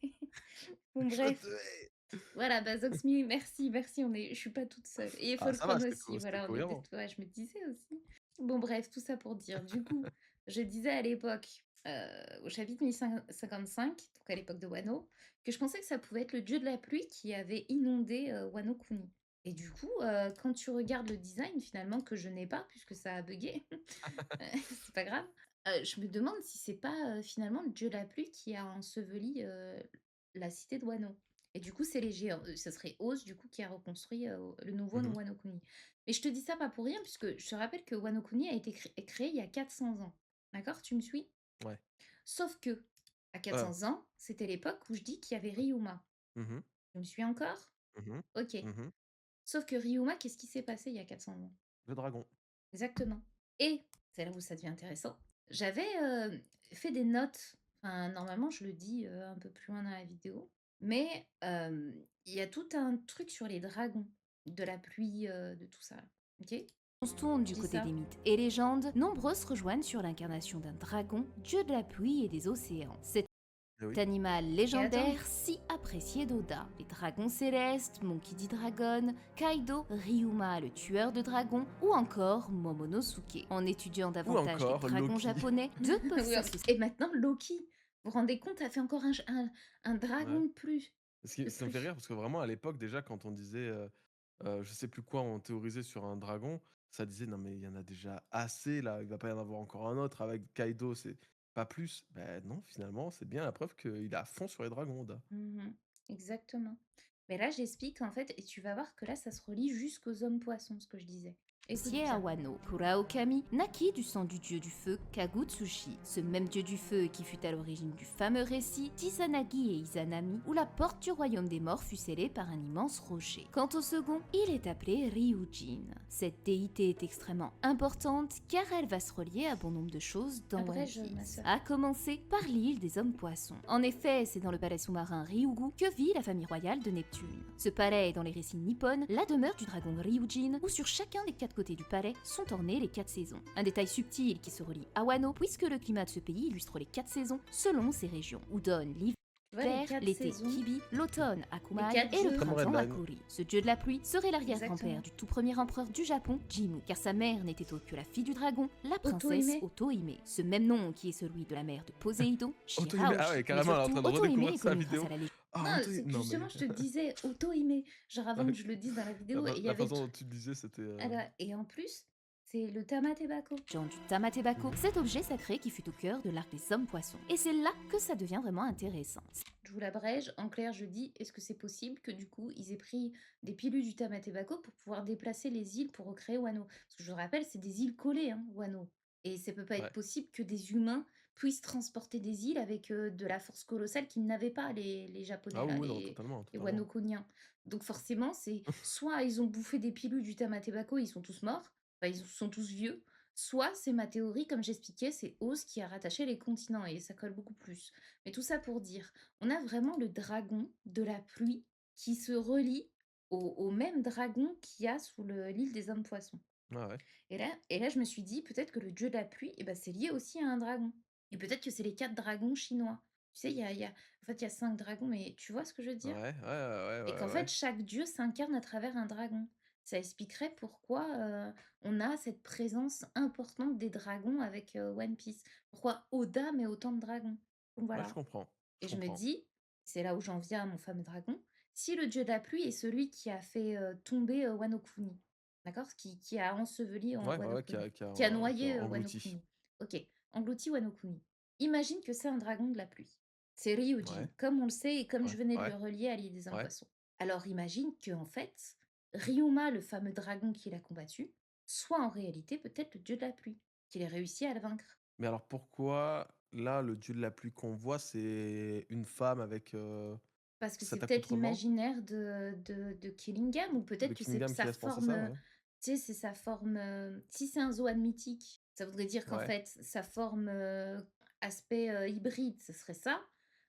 Bon, je bref. te hais. Voilà, bah, Zoxmy, merci, merci, je suis pas toute seule. Et Ah, ça va, Folcron aussi, c'était voilà, on est des... cohérent. Ouais, je me disais aussi. Bon, bref, tout ça pour dire. Du coup, je disais à l'époque, au chapitre 1055, donc à l'époque de Wano, que je pensais que ça pouvait être le dieu de la pluie qui avait inondé Wano Kuni. Et du coup, quand tu regardes le design, finalement, que je n'ai pas, puisque ça a bugué, c'est pas grave, je me demande si c'est pas finalement le dieu de la pluie qui a enseveli la cité de Wano. Et du coup, c'est les géants. Ce serait Oz, du coup, qui a reconstruit le nouveau Mmh. Wano Kuni. Mais je te dis ça pas pour rien, puisque je te rappelle que Wano Kuni a été créé il y a 400 ans. D'accord? Tu me suis? Ouais. Sauf que, à Heu, 400 ans, c'était l'époque où je dis qu'il y avait Ryuma. mmh Tu me suis encore? mh. Ok. Mmh. Sauf que Ryuma, qu'est-ce qui s'est passé il y a 400 ans? Le dragon. Exactement. Et, c'est là où ça devient intéressant, j'avais fait des notes, enfin, normalement je le dis un peu plus loin dans la vidéo, mais il y a tout un truc sur les dragons, de la pluie, de tout ça. Ok? On se tourne Je du dis côté ça. des mythes et légendes, nombreux se rejoignent sur l'incarnation d'un dragon, dieu de la pluie et des océans. Cet Eh oui. animal Et attends, légendaire si apprécié d'Oda. Les dragons célestes, Monkey D. Dragon, Kaido, Ryuma le tueur de dragons ou encore Momonosuke. En étudiant Ou davantage les encore dragons Loki. japonais, deux peuvent oui, s'associer. et maintenant Loki, vous vous rendez compte, a fait encore un dragon Ouais. de plus. De Ça me fait plus. rire parce que vraiment à l'époque déjà quand on disait, je sais plus quoi, on théorisait sur un dragon, ça disait: «Non mais il y en a déjà assez là, il va pas y en avoir encore un autre avec Kaido, c'est pas plus». Ben non, finalement, c'est bien la preuve qu'il est à fond sur les dragons, Oda. Mmh. Exactement. Mais là, j'explique en fait et tu vas voir que là, ça se relie jusqu'aux hommes poissons, ce que je disais. Écoute Associé à bien. Wano, Kuraokami naquit du sang du dieu du feu Kagutsushi, ce même dieu du feu qui fut à l'origine du fameux récit d'Izanagi et Izanami, où la porte du royaume des morts fut scellée par un immense rocher. Quant au second, il est appelé Ryujin. Cette déité est extrêmement importante car elle va se relier à bon nombre de choses dans One Abrège, ma Piece, sœur. à commencer par l'île des hommes poissons. En effet, c'est dans le palais sous-marin Ryugu que vit la famille royale de Neptune. Ce palais est dans les récits nippons la demeure du dragon Ryujin, où sur chacun des 4 côtés du palais sont ornées les 4 saisons. Un détail subtil qui se relie à Wano, puisque le climat de ce pays illustre les 4 saisons selon ses régions. Udon, l'hiver, Tu vois, les 4 l'été saisons. Kibi, l'automne Akumai quatre et le jeux. Comme printemps Redline. Akuri. Ce dieu de la pluie serait l'arrière-grand-père Exactement. du tout premier empereur du Japon, Jimmu, car sa mère n'était autre que la fille du dragon, la princesse Otohime. Otohime. Ce même nom qui est celui de la mère de Poséidon, Otohime, Shirahoshi. ah ouais, Mais carrément, elle est en surtout, train de Otohime redécouvrir est sa connue grâce vidéo. à la légende. Ah, Non, Otohime, non mais justement, je te disais auto-aimé, genre non avant mais que je le dise dans la la vidéo, et il y la avait le façon dont truc. tu le disais, c'était, Et en plus, c'est le Tamatebako. Genre du Tamatebako, cet objet sacré qui fut au cœur de l'arc des hommes poissons. Et c'est là que ça devient vraiment intéressant. Je vous l'abrège. En clair, je dis, est-ce que c'est possible que du coup, ils aient pris des pilules du Tamatebako pour pouvoir déplacer les îles pour recréer Wano? Parce que je vous rappelle, c'est des îles collées, hein, Wano. Et ça peut pas être ouais. possible que des humains puissent transporter des îles avec de la force colossale qu'ils n'avaient pas, les Japonais, Ah là, oui, oui, non, totalement, les totalement. Wanokoniens. Donc forcément, c'est soit ils ont bouffé des pilules du Tamatebako, ils sont tous morts, enfin, ils sont tous vieux, soit c'est ma théorie, comme j'expliquais, c'est Oz qui a rattaché les continents, et ça colle beaucoup plus. Mais tout ça pour dire, on a vraiment le dragon de la pluie qui se relie au même dragon qu'il y a sous l'île des hommes poissons. Ouais, ouais. Et là, je me suis dit, peut-être que le dieu de la pluie, eh ben, c'est lié aussi à un dragon. Et peut-être que c'est les 4 dragons chinois. Tu sais, en fait, il y a 5 dragons, mais tu vois ce que je veux Ouais, dire? ouais, ouais, Et ouais, qu'en fait, ouais. chaque dieu s'incarne à travers un dragon. Ça expliquerait pourquoi on a cette présence importante des dragons avec One Piece. Pourquoi Oda met autant de dragons. Donc Ouais, je voilà. comprends, je Et je me comprends. dis, c'est là où j'en viens à mon fameux dragon, si le dieu de la pluie est celui qui a fait tomber Wano Kuni, d'accord? Qui a enseveli Ouais, ouais, Wano ouais, Kuni, qui a qui a noyé Wano englouti. Kuni. Ok, englouti Wano Kuni. Imagine que c'est un dragon de la pluie. C'est Ryujin, Ouais, comme on le sait et comme ouais, je venais de ouais, le relier à l'île des hommes ouais. poissons. Alors imagine que en fait, Ryuma, le fameux dragon qu'il a combattu, soit en réalité peut-être le dieu de la pluie, qu'il ait réussi à le vaincre. Mais alors pourquoi, là, le dieu de la pluie qu'on voit, c'est une femme avec, Parce que c'est cet peut-être accoutrement? l'imaginaire de Killingham, ou De peut-être que c'est Kingdom qui sa laisse penser forme, ça, ouais. tu sais, c'est sa forme, si c'est un zoan mythique, ça voudrait dire qu'en Ouais, fait, sa forme, aspect, hybride, ce serait ça,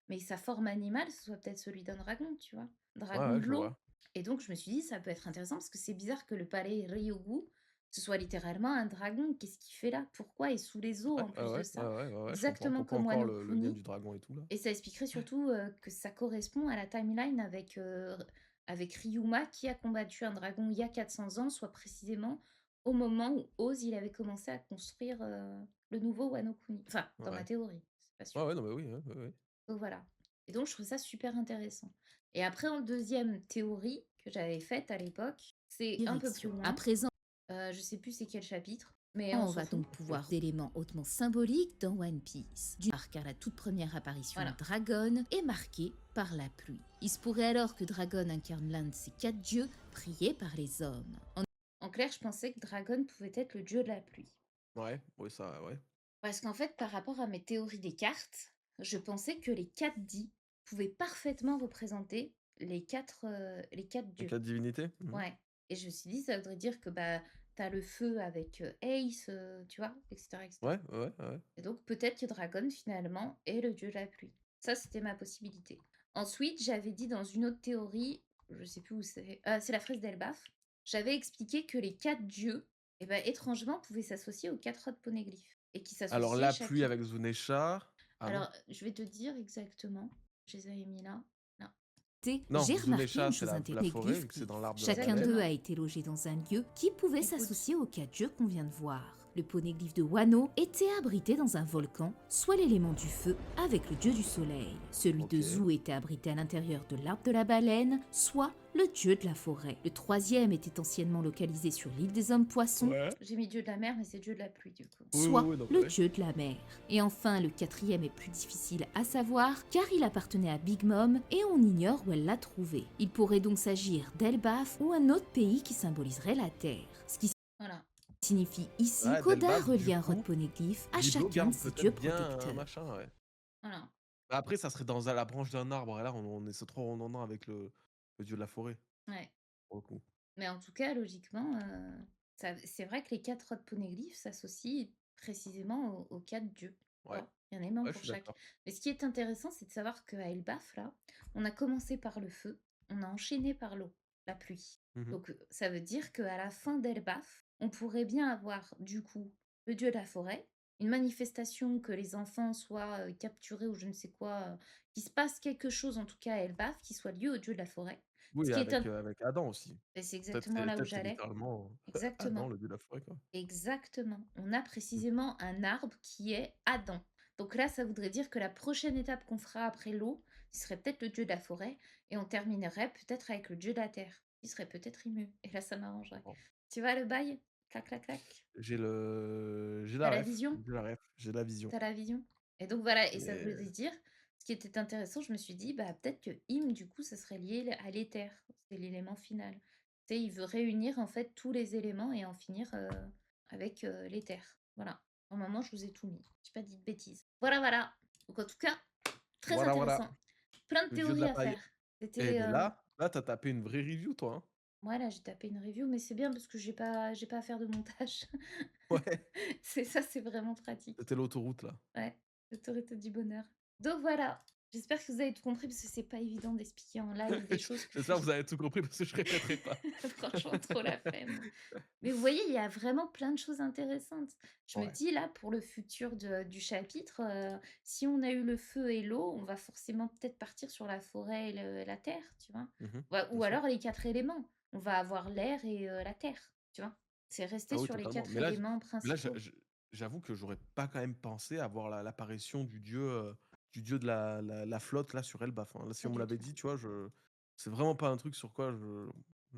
mais sa forme animale, ce soit peut-être celui d'un dragon, tu vois? ouais, Dragon ouais, de je vois. l'eau. Et donc je me suis dit: «Ça peut être intéressant», parce que c'est bizarre que le palais Ryogu, ce soit littéralement un dragon. Qu'est-ce qu'il fait là? Pourquoi? Et sous les eaux Ouais, en ouais, plus de ouais, ouais, ça. ouais, ouais, ouais, je comprends. Exactement Pourquoi comme encore Wano le lien Kuni. du dragon et tout, là? Et ça expliquerait surtout, que ça correspond à la timeline avec Ryuma qui a combattu un dragon il y a 400 ans, soit précisément au moment où Oz il avait commencé à construire, le nouveau Wano Kuni. Enfin, dans ma Ouais. théorie, c'est pas Ouais, sûr. ouais, non, mais oui, ouais, ouais, ouais. Donc voilà. Et donc je trouve ça super intéressant. Et après en deuxième théorie que j'avais faite à l'époque, c'est un peu plus Direction. À loin, présent, je sais plus c'est quel chapitre, mais on on s'en va fout. donc pouvoir d'éléments hautement symboliques dans One Piece. Du car la toute première apparition de Voilà. Dragon est marquée par la pluie. Il se pourrait alors que Dragon incarne l'un de ces 4 dieux priés par les hommes. En clair, je pensais que Dragon pouvait être le dieu de la pluie. Ouais, oui, ça, ouais. Parce qu'en fait, par rapport à mes théories des cartes, je pensais que les 4 dits pouvaient parfaitement représenter les 4 Les dieux. 4 divinités? Mmh. Ouais. Et je me suis dit, ça voudrait dire que bah, t'as le feu avec Ace, tu vois, etc., etc. Ouais, ouais, ouais, ouais. Et donc peut-être que Dragon, finalement, est le dieu de la pluie. Ça, c'était ma possibilité. Ensuite, j'avais dit dans une autre théorie, je sais plus où c'est, c'est la fraise d'Elbaf, j'avais expliqué que les 4 dieux, eh ben, étrangement, pouvaient s'associer aux 4 autres poneglyphes. Et qui Alors s'associaient la pluie chacun. avec Zunesha. Ah non? Alors, je vais te dire exactement. Je les avais mis là. Là. Non, J'ai remarqué Zunesha, une c'est chose la forêt, intéressante. vu que c'est dans l'arbre de la Chacun planète. d'eux Exactement. a été logé dans un lieu qui pouvait Écoute, s'associer aux 4 dieux qu'on vient de voir. Le poneglyphe de Wano était abrité dans un volcan, soit l'élément du feu avec le dieu du soleil. Celui de Ok. Zou était abrité à l'intérieur de l'arbre de la baleine, soit le dieu de la forêt. Le troisième était anciennement localisé sur l'île des hommes poissons, Ouais. J'ai mis dieu de la mer, mais c'est dieu de la pluie du coup. Oui, soit oui, oui, non, le ouais. dieu de la mer. Et enfin, le quatrième est plus difficile à savoir car il appartenait à Big Mom et on ignore où elle l'a trouvé. Il pourrait donc s'agir d'Elbaf ou un autre pays qui symboliserait la Terre. Ce qui Voilà. signifie ici Ouais, qu'Oda Delbaf, relie du un rod coup, poneglyphe à Biblo chacun de garde ses dieux peut-être bien un protecteurs. machin, ouais. Voilà. Bah, après, ça serait dans la branche d'un arbre. Et là, c'est trop redondant avec le dieu de la forêt, Ouais. pour le coup. Mais en tout cas, logiquement, c'est vrai que les 4 rods poneglyphes s'associent précisément aux 4 dieux. Tu Ouais, vois? Il y en a même ouais, je pour suis chaque. d'accord. Mais ce qui est intéressant, c'est de savoir qu'à Elbaf, là, on a commencé par le feu, on a enchaîné par l'eau, la pluie. Mhm. Donc, ça veut dire qu'à la fin d'Elbaf, on pourrait bien avoir, du coup, le dieu de la forêt, une manifestation que les enfants soient capturés ou je ne sais quoi, qu'il se passe quelque chose, en tout cas à Elbaf, qui soit lié au dieu de la forêt. Ce Oui, qui est avec Adam aussi. et c'est Peut-être exactement là où c'est j'allais. littéralement Adam, Exactement, le dieu de la forêt, quoi. exactement. On a Mm. précisément un arbre qui est Adam. Donc là, ça voudrait dire que la prochaine étape qu'on fera après l'eau, ce serait peut-être le dieu de la forêt, et on terminerait peut-être avec le dieu de la terre, qui serait peut-être Imu. Et là, ça m'arrangerait. Bon. Tu vois le bail? Clac, clac, clac. J'ai T'as la la ref, vision? j'ai la vision. T'as la vision? Et donc voilà, et ça voulait Mais dire, ce qui était intéressant, je me suis dit, bah peut-être que Im, du coup, ça serait lié à l'éther. C'est l'élément final. Tu sais, il veut réunir en fait tous les éléments et en finir avec l'éther. Voilà. Normalement, je vous ai tout mis. J'ai pas dit de bêtises. Voilà, voilà. Donc en tout cas, très voilà, voilà, intéressant. Plein de le dieu de théories la à paille. faire. Eh C'était. ben là, t'as tapé une vraie review, toi, hein. Ouais, là, j'ai tapé une review, mais c'est bien parce que j'ai pas à faire de montage. Ouais, C'est ça, c'est vraiment pratique. c'était l'autoroute, là. Ouais, l'autorité du bonheur. Donc voilà, j'espère que vous avez tout compris parce que c'est pas évident d'expliquer en live des choses que J'espère que vous avez tout compris parce que je répéterai pas. franchement trop la flemme. Mais vous voyez, il y a vraiment plein de choses intéressantes. Je me Ouais. dis là, pour le futur du chapitre, si on a eu le feu et l'eau, on va forcément peut-être partir sur la forêt et la terre, tu vois. Mhm, Ou bien sûr. alors les 4 éléments. On va avoir l'air et la terre, tu vois. C'est rester Ah oui, sur les totalement. 4 Mais là, éléments mais là, principaux. j'avoue que j'aurais pas quand même pensé à voir l'apparition du dieu de la flotte là sur Elbaf, hein. Là, si Pas on me du l'avait tout, dit, tu vois, c'est vraiment pas un truc sur quoi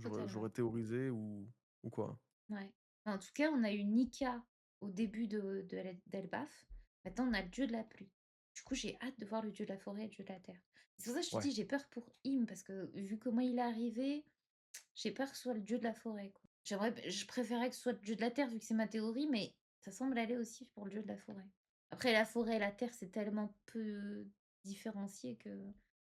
totalement. j'aurais théorisé ou quoi. Ouais. En tout cas, on a eu Nika au début d'Elbaf. Maintenant, on a le dieu de la pluie. Du coup, j'ai hâte de voir le dieu de la forêt et le dieu de la terre. C'est pour ça que je te Ouais. dis, j'ai peur pour Im, parce que vu comment il est arrivé, j'ai peur que ce soit le dieu de la forêt, quoi. Je préférais que ce soit le dieu de la terre, vu que c'est ma théorie, mais ça semble aller aussi pour le dieu de la forêt. Après, la forêt et la terre, c'est tellement peu différencié que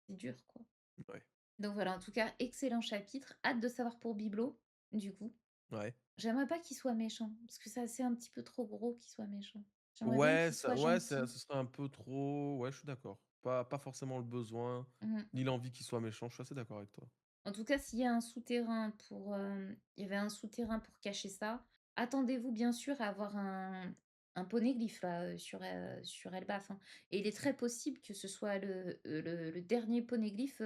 c'est dur, quoi. Ouais. Donc voilà, en tout cas, excellent chapitre. Hâte de savoir pour Biblo, du coup. Ouais. J'aimerais pas qu'il soit méchant, parce que c'est un petit peu trop gros qu'il soit méchant. J'aimerais bien Ouais, qu'il soit ce gentil. serait un peu trop. Ouais, je suis d'accord. Pas forcément le besoin, Mmh. ni l'envie qu'il soit méchant. Je suis assez d'accord avec toi. En tout cas, s'il y a un souterrain pour, il y avait un souterrain pour cacher ça, attendez-vous bien sûr à avoir un poneglyphe là, sur Elbaf, hein, et il est très possible que ce soit le dernier poneglyphe,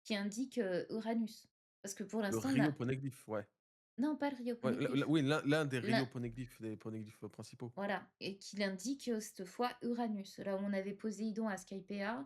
qui indique, Uranus. Parce que pour Le l'instant, on Rio a Poneglyph, ouais. non, pas le Rio Ouais, poneglyph. oui, l'un des L'un Rio Poneglyph, des poneglyphes principaux. Voilà, et qu'il indique, cette fois Uranus. Là où on avait Poséidon à Skypea,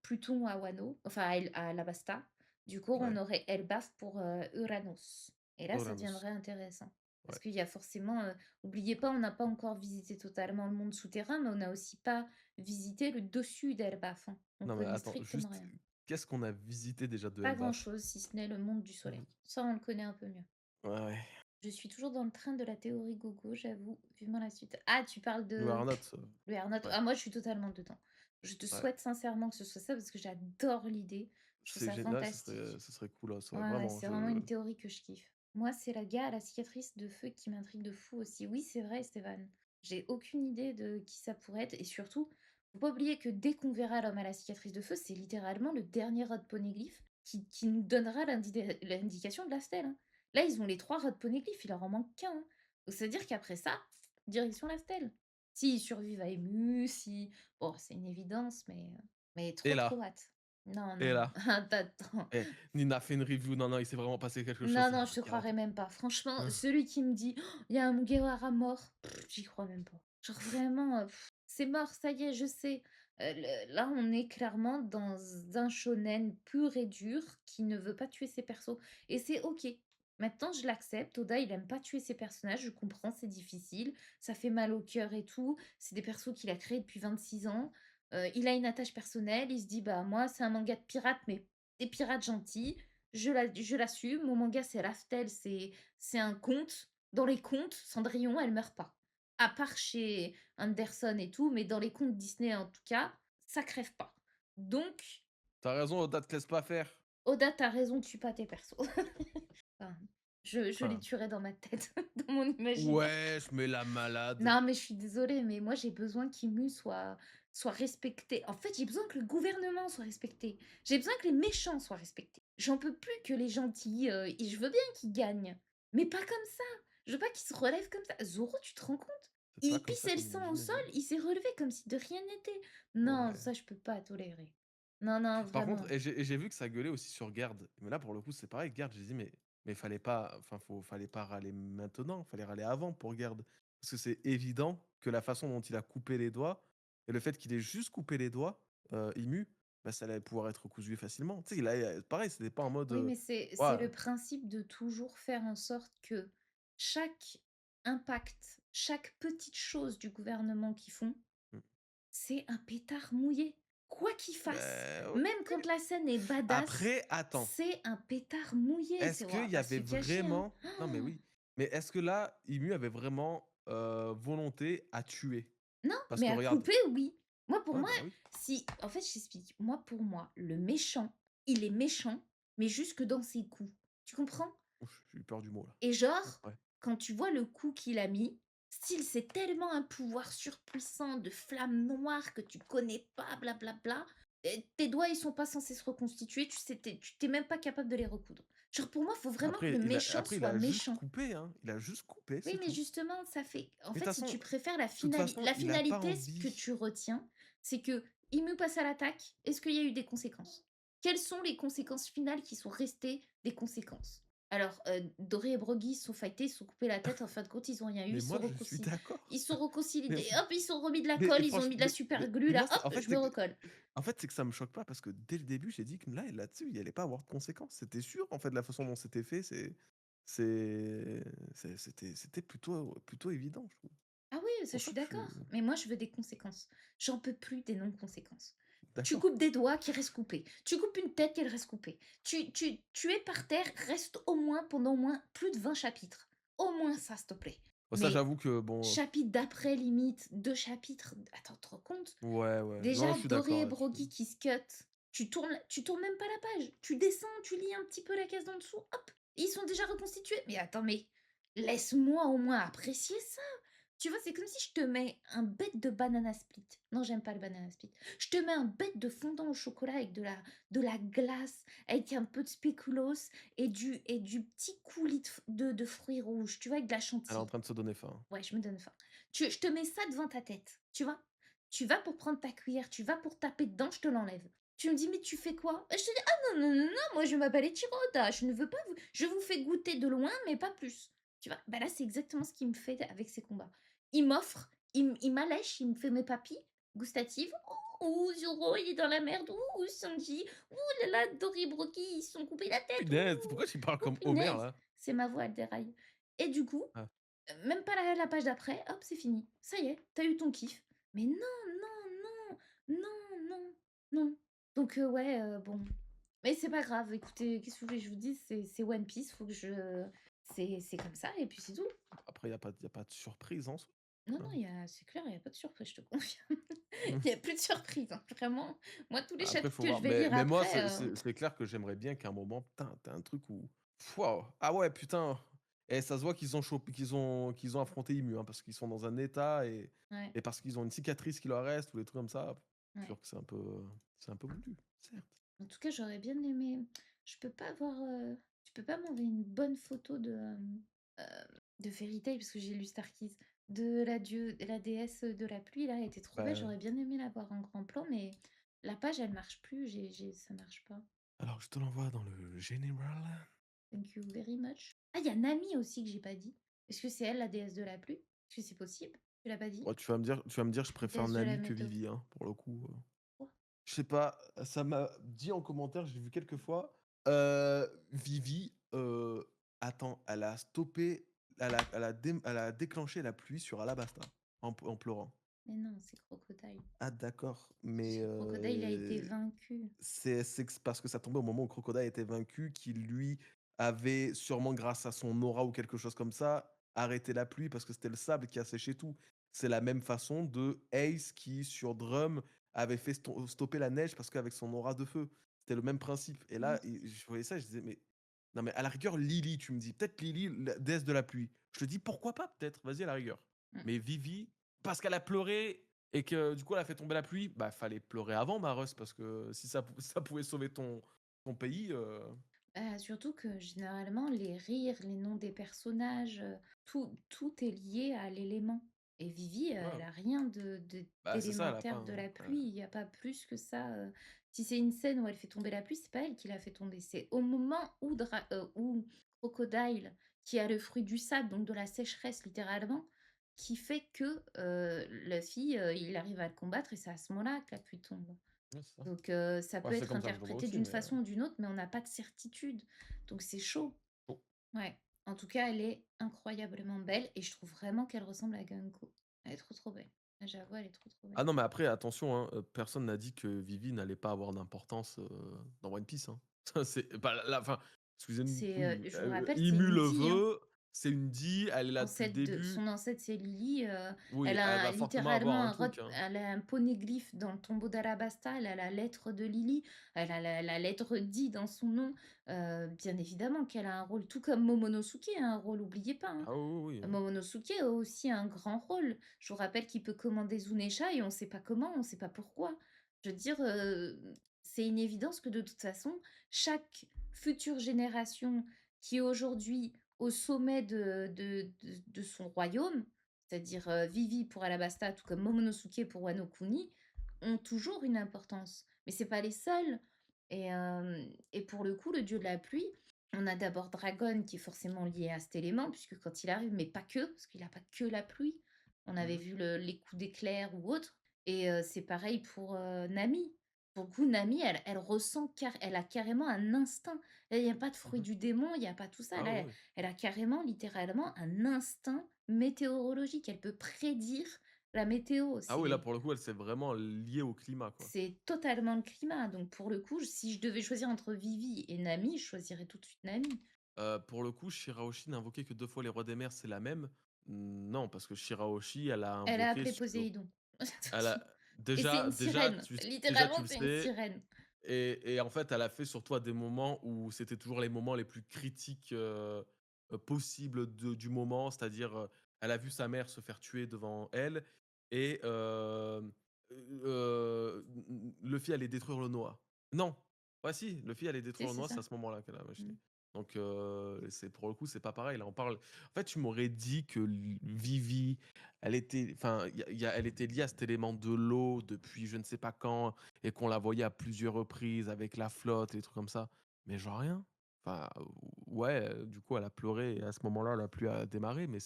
Pluton à Wano, enfin à Labasta. Du coup, on Ouais. aurait Elbaf pour, Uranus, et là, ça Uranus. deviendrait intéressant. Parce Ouais. qu'il y a forcément, oubliez pas, on n'a pas encore visité totalement le monde souterrain, mais on n'a aussi pas visité le dessus d'Elbaf, hein. On Non, mais connaît attends, strictement juste, rien. qu'est-ce qu'on a visité déjà de Pas Elbaf? grand-chose, si ce n'est le monde du Mmh. soleil. Ça, on le connaît un peu mieux. Ouais, ouais. Je suis toujours dans le train de la théorie gogo, j'avoue, vivement la suite. Ah, tu parles Le de Arnott, le Airnaut. ouais, Ah, moi, je suis totalement dedans. Je te ouais. souhaite sincèrement que ce soit ça parce que j'adore l'idée. Je trouve C'est ça génial, fantastique. ce serait cool, hein, Ouais, ouais, vraiment, c'est vraiment une théorie que je kiffe. Moi, c'est la gars à la cicatrice de feu qui m'intrigue de fou aussi. Oui, c'est vrai, Stéphane. J'ai aucune idée de qui ça pourrait être. Et surtout, faut pas oublier que dès qu'on verra l'homme à la cicatrice de feu, c'est littéralement le dernier rod poneglyph qui nous donnera l'indication de la stèle, hein. Là, ils ont les 3 rod poneglyphes, il leur en manque qu'un, hein. Donc, ça veut dire qu'après ça, direction la stèle. S'ils survivent à Emu, si. Bon, c'est une évidence, mais et trop, trop là, hâte. Non, Et non, non. là, Attends. eh, Nina fait une review. Non, non, il s'est vraiment passé quelque chose. Non, C'est non, non, je te regarde. croirais même pas. Franchement, Hein. celui qui me dit: «Oh, il y a un Mugiwara mort», j'y crois même pas. Genre vraiment, c'est mort, ça y est, je sais. Là, on est clairement dans un shonen pur et dur qui ne veut pas tuer ses persos et c'est OK. Maintenant, je l'accepte. Oda, il aime pas tuer ses personnages, je comprends, c'est difficile, ça fait mal au cœur et tout. C'est des persos qu'il a créés depuis 26 ans. Il a une attache personnelle, il se dit: «Bah, moi, c'est un manga de pirates, mais des pirates gentils. Je l'assume, mon manga c'est Raftel, c'est un conte. Dans les contes, Cendrillon, elle meurt pas. À part chez Anderson et tout, mais dans les contes Disney en tout cas, ça crève pas. Donc, T'as raison, Oda, te laisse pas faire. Oda, tu raison, tue pas tes persos. Enfin, je les Enfin, tuerai dans ma tête, dans mon imaginaire. ouais, je mets la malade. Non, mais je suis désolée, mais moi j'ai besoin qu'Imu soit respecté. En fait, j'ai besoin que le gouvernement soit respecté. J'ai besoin que les méchants soient respectés. J'en peux plus que les gentils, et je veux bien qu'ils gagnent, mais pas comme ça. Je veux pas qu'ils se relèvent comme ça. Zoro, tu te rends compte? C'est pas Il comme ça pissait le qu'on sang au imagine la sol, vie. il s'est relevé comme si de rien n'était. Non, Ouais. ça je peux pas tolérer. Non, non, Par contre, vraiment. et j'ai vu que ça gueulait aussi sur Garde. Mais là, pour le coup, c'est pareil. Garde, j'ai dit, mais fallait pas, enfin, fallait pas râler maintenant, fallait râler avant pour Garde. Parce que c'est évident que la façon dont il a coupé les doigts, et le fait qu'il ait juste coupé les doigts, Imu, bah, ça allait pouvoir être cousu facilement. Tu sais, pareil, c'était pas en mode, Oui, mais c'est ouah, le principe de toujours faire en sorte que chaque impact, chaque petite chose du gouvernement qu'ils font, mm. c'est un pétard mouillé. Quoi qu'ils fassent, Ben, ok. même quand la scène est badass, Après, attends. c'est un pétard mouillé. Est-ce C'est, on qu'il va y pas avait se cacher, hein. vraiment, non, mais oui, mais est-ce que là, Imu avait vraiment volonté à tuer? Non, Parce mais que à regarde, couper, oui. Moi, pour ouais, moi, bah oui. si, en fait, je t'explique. Moi, pour moi, le méchant, il est méchant, mais jusque dans ses coups. Tu comprends? Ouf, j'ai eu peur du mot là. Et genre, Ouais. quand tu vois le coup qu'il a mis, style, c'est tellement un pouvoir surpuissant de flamme noire que tu connais pas, blablabla. Et tes doigts, ils sont pas censés se reconstituer, tu sais, tu t'es même pas capable de les recoudre. Genre, pour moi, il faut vraiment que le méchant Après, il soit a juste méchant. coupé, hein. Il a juste coupé, Oui, c'est mais tout. justement, ça fait. En Mais fait, si tu préfères de toute façon, la il a pas finalité, ce que envie. tu retiens, c'est que il me passe à l'attaque. Est-ce qu'il y a eu des conséquences? Quelles sont les conséquences finales qui sont restées des conséquences? Alors, Doré et Broggy se sont fightés, ils se sont coupés la tête. En fin de compte, ils ont rien eu. Mais moi, je suis d'accord. Ils se sont réconciliés. Mais, Hop, ils se sont remis de la mais colle. Ils ont franchement, mis de la super glue. mais Là, moi, hop, je me recolle. en fait, c'est que ça me choque pas parce que dès le début, j'ai dit que là-dessus, il allait pas avoir de conséquences. C'était sûr, en fait, de la façon dont c'était fait, c'est, c'était plutôt évident, je trouve. Ah oui, C'est ça, pour je ça suis que je suis d'accord. Mais moi, je veux des conséquences. J'en peux plus des non-conséquences. Tu d'accord. coupes des doigts qui restent coupés. Tu coupes une tête qui reste coupée. Tu es par terre, reste au moins pendant au moins plus de 20 chapitres. Au moins ça, s'il te plaît. Bon, ça, Mais j'avoue que bon, chapitre d'après, limite, 2 chapitres. Attends, tu te rends compte? ouais, ouais. Non, Déjà, je suis Doré d'accord et là-dessus. Broggy qui se cut. Tu tournes même pas la page. Tu descends, tu lis un petit peu la case d'en dessous. Hop, ils sont déjà reconstitués. Mais attends, mais laisse-moi au moins apprécier ça. Tu vois, c'est comme si je te mets un bête de banana split. Non, j'aime pas le banana split. Je te mets un bête de fondant au chocolat avec de la glace, avec un peu de spéculoos et du petit coulis de fruits rouges, tu vois, avec de la Elle est en chantilly. train de se donner faim. Ouais, je me donne faim. Je te mets ça devant ta tête, tu vois. Tu vas pour prendre ta cuillère, tu vas pour taper dedans, je te l'enlève. Tu me dis, mais tu fais quoi? Je te dis, ah non, non, non, non, moi je m'appelle Ichiroda, je ne veux pas vous. Je vous fais goûter de loin, mais pas plus. Tu vois, bah là, c'est exactement ce qu'il me fait avec ses combats. Il m'offre, il m'allèche, il me fait mes papilles gustatives. Oh, Zoro, il est dans la merde. Ouh, Sanji. Ouh là là, Dory Brookie, ils se sont coupés la tête. Punaise, pourquoi tu parles Oh, comme Homer punaise. là? C'est ma voix, elle déraille. Et du coup, Ah. même pas la page d'après, hop, c'est fini. Ça y est, t'as eu ton kiff. Mais non, non, non, non, non, non. Donc ouais, bon. Mais c'est pas grave, écoutez, qu'est-ce que vous voulez que je vous dise? C'est One Piece, faut que je c'est comme ça et puis c'est tout. Après, y a pas de surprise en soi. Non, non, Hein. c'est clair, il y a pas de surprise, je te confirme. Il y a plus de surprise, hein, vraiment. Moi, tous les Après, chapitres faut que je voir. vais Mais, lire mais moi, après, c'est clair que j'aimerais bien qu'à un moment, putain, t'as un truc où. Waouh! Ah ouais, putain! Et ça se voit qu'ils ont affronté Imu, hein, parce qu'ils sont dans un état ouais, et parce qu'ils ont une cicatrice qui leur reste ou des trucs comme ça. Je ouais. sûr que c'est un peu voulu, certes. En tout cas, j'aurais bien aimé. Je peux pas avoir. Tu peux pas m'envoyer une bonne photo de Fairy Tail parce que j'ai lu Starkies. De la déesse de la pluie, là, elle était trop belle. Bah, J'aurais bien aimé la voir en grand plan, mais La page, elle marche plus, ça marche pas. Alors, je te l'envoie dans le général. Thank you very much. Ah, il y a Nami aussi que j'ai pas dit. Est-ce que c'est elle la déesse de la pluie? Est-ce que c'est possible? Tu l'as pas dit? Ouais, tu vas me dire, je préfère Déesse de la Nami que météo. Vivi, hein, pour le coup. Quoi? Je sais pas, ça m'a dit en commentaire, j'ai vu quelques fois. Vivi, attends, elle a déclenché la pluie sur Alabasta en pleurant. Mais non, c'est Crocodile. Ah d'accord, mais Crocodile a été vaincu. c'est parce que ça tombait au moment où Crocodile était vaincu, qu'il lui avait sûrement grâce à son aura ou quelque chose comme ça, arrêté la pluie parce que c'était le sable qui a séché tout. C'est la même façon de Ace qui sur Drum avait fait stopper la neige parce qu'avec son aura de feu. C'était le même principe et Mmh. là, je voyais ça, je disais: «Mais non mais à la rigueur Lily, tu me dis, peut-être Lily, la déesse de la pluie». Je te dis: «Pourquoi pas peut-être?» Vas-y à la rigueur. Mmh. Mais Vivi, parce qu'elle a pleuré et que du coup, elle a fait tomber la pluie, bah, fallait pleurer avant, Maros, parce que si ça pouvait sauver ton pays. Bah, surtout que généralement, les rires, les noms des personnages, tout est lié à l'élément. Et Vivi, elle Ouais, a rien bah, c'est ça, elle a pas d'élémentaire de un. la Ouais. pluie. Il n'y a pas plus que ça. Si c'est une scène où elle fait tomber la pluie, c'est pas elle qui l'a fait tomber. C'est au moment où Crocodile, qui a le fruit du sable, donc de la sécheresse littéralement, qui fait que Luffy, il arrive à le combattre et c'est à ce moment-là que la pluie tombe. Ouais, c'est ça. Donc ça Ouais, peut c'est être comme ça que je le vois interprété aussi, d'une mais. façon ou d'une autre, mais on n'a pas de certitude. Donc c'est chaud. Bon. Ouais. En tout cas, elle est incroyablement belle et je trouve vraiment qu'elle ressemble à Gunko. Elle est trop trop belle. J'avoue, elle est trop trop belle. Ah non, mais après, attention, hein, personne n'a dit que Vivi n'allait pas avoir d'importance dans One Piece, hein. Ça, c'est pas la fin. Excusez-moi, Je vous rappelle, c'est Imu une le die, hein. veut, c'est une die, elle est là depuis le début. Son ancêtre, c'est Lily. Oui, Elle a elle va fortement avoir littéralement un truc, hein. elle a un poneglyphe dans le tombeau d'Alabasta. Elle a la lettre de Lily. Elle a la lettre D dans son nom. Bien évidemment qu'elle a un rôle, tout comme Momonosuke a un rôle, n'oubliez pas, hein. Ah oui, oui, oui. Momonosuke a aussi un grand rôle. Je vous rappelle qu'il peut commander Zunesha et on ne sait pas comment, on ne sait pas pourquoi. Je veux dire, c'est une évidence que de toute façon, chaque future génération qui est aujourd'hui au sommet de son royaume, c'est-à-dire Vivi pour Alabasta, tout comme Momonosuke pour Wano Kuni, ont toujours une importance. Mais c'est pas les seuls. Et pour le coup, le dieu de la pluie, on a d'abord Dragon qui est forcément lié à cet élément, puisque quand il arrive, mais pas que, parce qu'il n'a pas que la pluie. On avait Mhm. vu les coups d'éclair ou autre. Et c'est pareil pour Nami. Pour le coup, Nami, elle ressent, elle a carrément un instinct. Là, il n'y a pas de fruit Mhm. du démon, il n'y a pas tout ça. Ah Là, oui, oui. elle a carrément, littéralement, un instinct météorologique. Elle peut prédire la météo. Ah oui, là, pour le coup, elle s'est vraiment liée au climat, quoi. C'est totalement le climat. Donc, pour le coup, si je devais choisir entre Vivi et Nami, je choisirais tout de suite Nami. Pour le coup, Shirahoshi n'a invoqué que 2 fois les rois des mers, c'est la même? Non, parce que Shirahoshi, elle a Elle a invoqué appelé sur Poséidon. elle a Et c'est une déjà sirène. tu Littéralement, le c'est une sais sirène. et en fait, elle a fait sur toi des moments où c'était toujours les moments les plus critiques, possibles du moment. C'est-à-dire, elle a vu sa mère se faire tuer devant elle et Luffy allait détruire le Noah. Non, ouais si, Luffy allait Si, détruire le c'est Noah, c'est ça. à ce moment-là qu'elle a Mm. machiné. Donc c'est pour le coup, c'est pas pareil. Là, on parle en fait, tu m'aurais dit que Vivi, elle était enfin, elle était liée à cet élément de l'eau depuis je ne sais pas quand et qu'on la voyait à plusieurs reprises avec la flotte et des trucs comme ça. Mais genre rien. Enfin, ouais, du coup, elle a pleuré et à ce moment-là, la pluie a démarré. Mais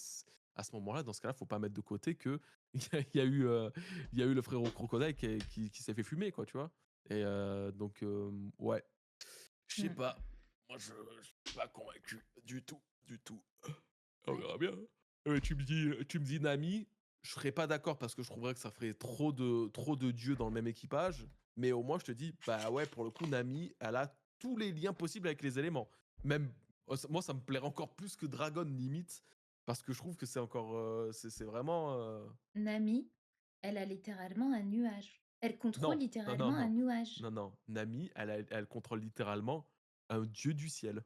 à ce moment-là, dans ce cas-là, faut pas mettre de côté que il y a eu, il y a eu le frérot Crocodile qui s'est fait fumer, quoi, tu vois. Et donc, ouais, je sais Mm. pas. Moi, je suis pas convaincu du tout, du tout. On Ouais. verra bien. Tu me dis Nami, je serais pas d'accord parce que je trouverais que ça ferait trop de dieux dans le même équipage. Mais au moins, je te dis, bah ouais, pour le coup, Nami, elle a tous les liens possibles avec les éléments. Même, moi, ça me plairait encore plus que Dragon, limite, parce que je trouve que c'est encore, c'est vraiment. Nami, elle a littéralement un nuage. Elle contrôle Non, non, non, littéralement un non, nuage. non, non. Nami, elle contrôle littéralement un dieu du ciel.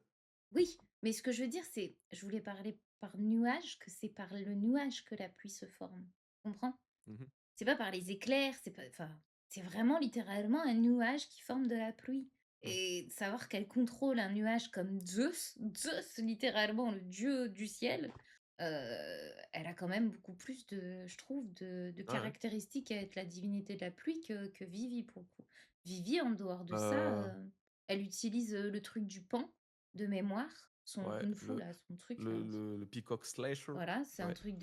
Oui, mais ce que je veux dire, c'est, je voulais parler par nuage, que c'est par le nuage que la pluie se forme. Tu comprends? Mhm. C'est pas par les éclairs, c'est pas, enfin, c'est vraiment littéralement un nuage qui forme de la pluie. Mm. Et savoir qu'elle contrôle un nuage comme Zeus, Zeus littéralement le dieu du ciel, elle a quand même beaucoup plus de je trouve de Ouais, ouais. caractéristiques à être la divinité de la pluie que Vivi pour le coup. Vivi en dehors de ça, Heu, elle utilise, le truc du pan de mémoire, son ouais, kung-fu là, son truc là, le peacock slasher, voilà, c'est un ouais. truc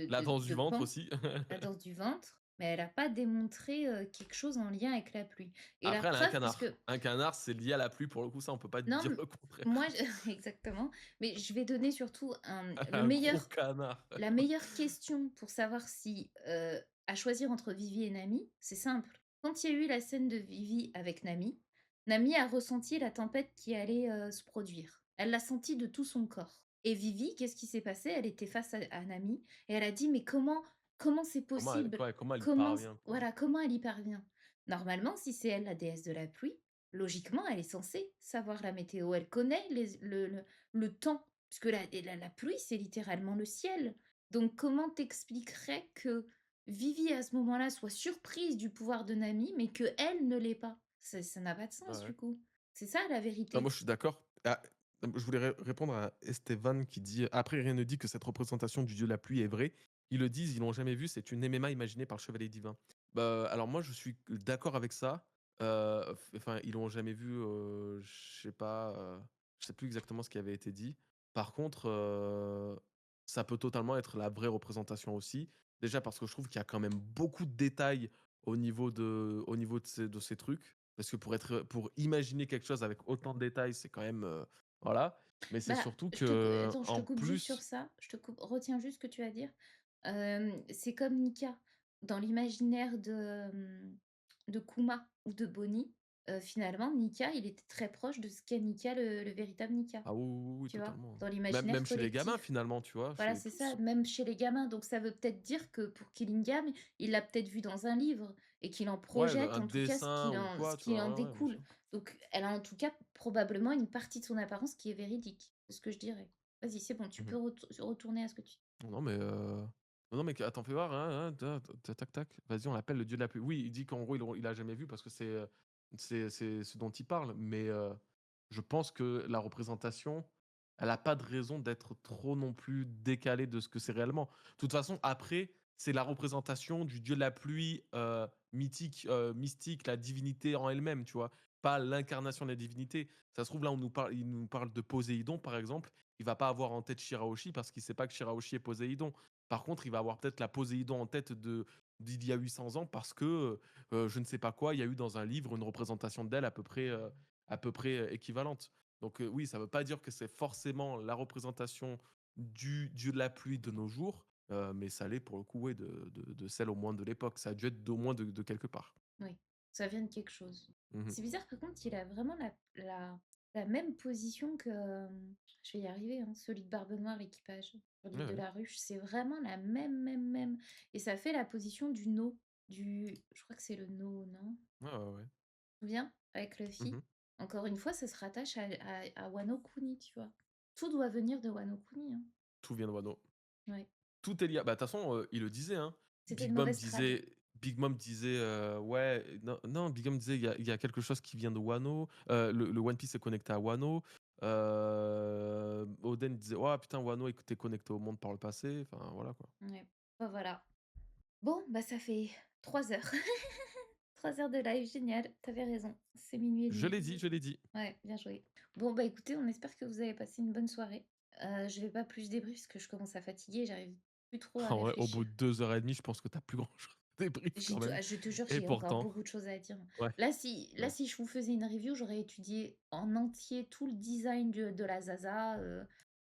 La danse du de ventre pan, aussi. la danse du ventre, mais elle a pas démontré, quelque chose en lien avec la pluie et la Après, elle a un preuve puisque canard. Un canard, c'est lié à la pluie pour le coup, ça on peut pas non, dire le contraire. moi je exactement, mais je vais donner surtout un Elle le a un gros meilleur canard. la meilleure question pour savoir si, à choisir entre Vivi et Nami, c'est simple. Quand il y a eu la scène de Vivi avec Nami, Nami a ressenti la tempête qui allait, se produire. Elle l'a senti de tout son corps et Vivi, qu'est-ce qui s'est passé? Elle était face à Nami et elle a dit: «Mais comment c'est possible? Comment elle y Comment c parvient, quoi? voilà, comment elle y parvient?» Normalement, si c'est elle la déesse de la pluie, logiquement, elle est censée savoir la météo. Elle connaît le temps, puisque la pluie, c'est littéralement le ciel. Donc comment t'expliquerais que Vivi, à ce moment-là, soit surprise du pouvoir de Nami, mais que elle ne l'est pas? Ça n'a pas de Ouais, sens, ouais. du coup. C'est ça la Non, moi vérité. je suis d'accord. Ah, je voulais répondre à Estevan qui dit: «Après rien ne dit que cette représentation du dieu de la pluie est vraie. Ils le disent, ils l'ont jamais vu, c'est une MMA imaginée par le chevalier divin». Bah, alors moi je suis d'accord avec ça. Enfin, ils l'ont jamais vu, je sais pas, je sais plus exactement ce qui avait été dit. Par contre, ça peut totalement être la vraie représentation aussi. Déjà parce que je trouve qu'il y a quand même beaucoup de détails au niveau de ces trucs. Parce que pour imaginer quelque chose avec autant de détails, c'est quand même, voilà. Mais c'est Bah, surtout je te cou que attends, je te en coupe juste sur plus ça. Je te coupe retiens juste ce que tu vas dire. C'est comme Nika. Dans l'imaginaire de Kuma ou de Bonnie, finalement, Nika, il était très proche de ce qu'est Nika, le véritable Nika. ah oui, oui, oui, Tu vois? totalement. Dans Même l'imaginaire chez les gamins collectif. finalement, tu vois? Voilà, Chez c'est ça, tous. même chez les gamins. Donc ça veut peut-être dire que pour Killingham, il l'a peut-être vu dans un livre et qu'il en Ouais, projette un en tout cas dessin ou ce quoi, tu qui en vois? Ouais, ouais, bien découle. sûr. Donc elle a en tout cas probablement une partie de son apparence qui est véridique, c'est ce que je dirais. Vas-y, c'est bon, tu peux Mmh. retourner à ce que tu Non, mais non, mais attends, fais voir, hein, tac, tac. Vas-y, on l'appelle le dieu de la pluie. Oui, il dit qu'en gros, il a jamais vu parce que c'est ce dont il parle. Mais je pense que la représentation, elle a pas de raison d'être trop non plus décalée de ce que c'est réellement. De toute façon, après, c'est la représentation du dieu de la pluie mythique, mystique, la divinité en elle-même, tu vois. Pas l'incarnation de la divinité. Ça se trouve, là, il nous parle de Poséidon, par exemple. Il va pas avoir en tête Shirahoshi parce qu'il sait pas que Shirahoshi est Poséidon. Par contre, il va avoir peut-être la Poséidon en tête d'il y a 800 ans parce que, je ne sais pas quoi, il y a eu dans un livre une représentation d'elle à peu près, équivalente. Donc, oui, ça veut pas dire que c'est forcément la représentation du dieu de la pluie de nos jours, mais ça l'est pour le coup, ouais, de celle au moins de l'époque. Ça a dû être d'au moins de quelque part. oui, ça vient de quelque chose. Mmh. C'est bizarre par contre, il a vraiment la même position que, je vais y arriver, hein, celui de Barbe Noire, l'équipage, sur Ouais, l'île de ouais. la Ruche. C'est vraiment la même et ça fait la position du No, je crois que c'est le No, non? Ouais, ouais, ouais. Souviens? Avec Luffy. Mmh. Encore une fois, ça se rattache à Wano Kuni, tu vois? Tout doit venir de Wano Kuni, hein. Tout vient de Wano. Ouais. Tout est lié. Bah, de toute façon, il le disait, hein. C'était une mauvaise trad. Big Mom disait, ouais, non, non, Big Mom disait: il y a quelque chose qui vient de Wano». Le One Piece est connecté à Wano. Oden disait: «Oh putain, Wano était connecté au monde par le passé». Enfin, voilà, quoi. Ouais. Bah, voilà. Bon, bah, ça fait 3 heures. 3 heures de live, génial. Tu avais raison. C'est minuit et Je demi. l'ai dit, je l'ai dit. Ouais, bien joué. Bon, bah, écoutez, on espère que vous avez passé une bonne soirée. Je vais pas plus débrief parce que je commence à fatiguer, j'arrive plus trop à En vrai, au bout réfléchir. de 2 heures et demie, je pense que tu as plus grand-chose à débrief quand même. Je te jure, Et j'ai encore pourtant, beaucoup de choses à dire. ouais, Là, ouais. si je vous faisais une review, j'aurais étudié en entier tout le design de la Zaza,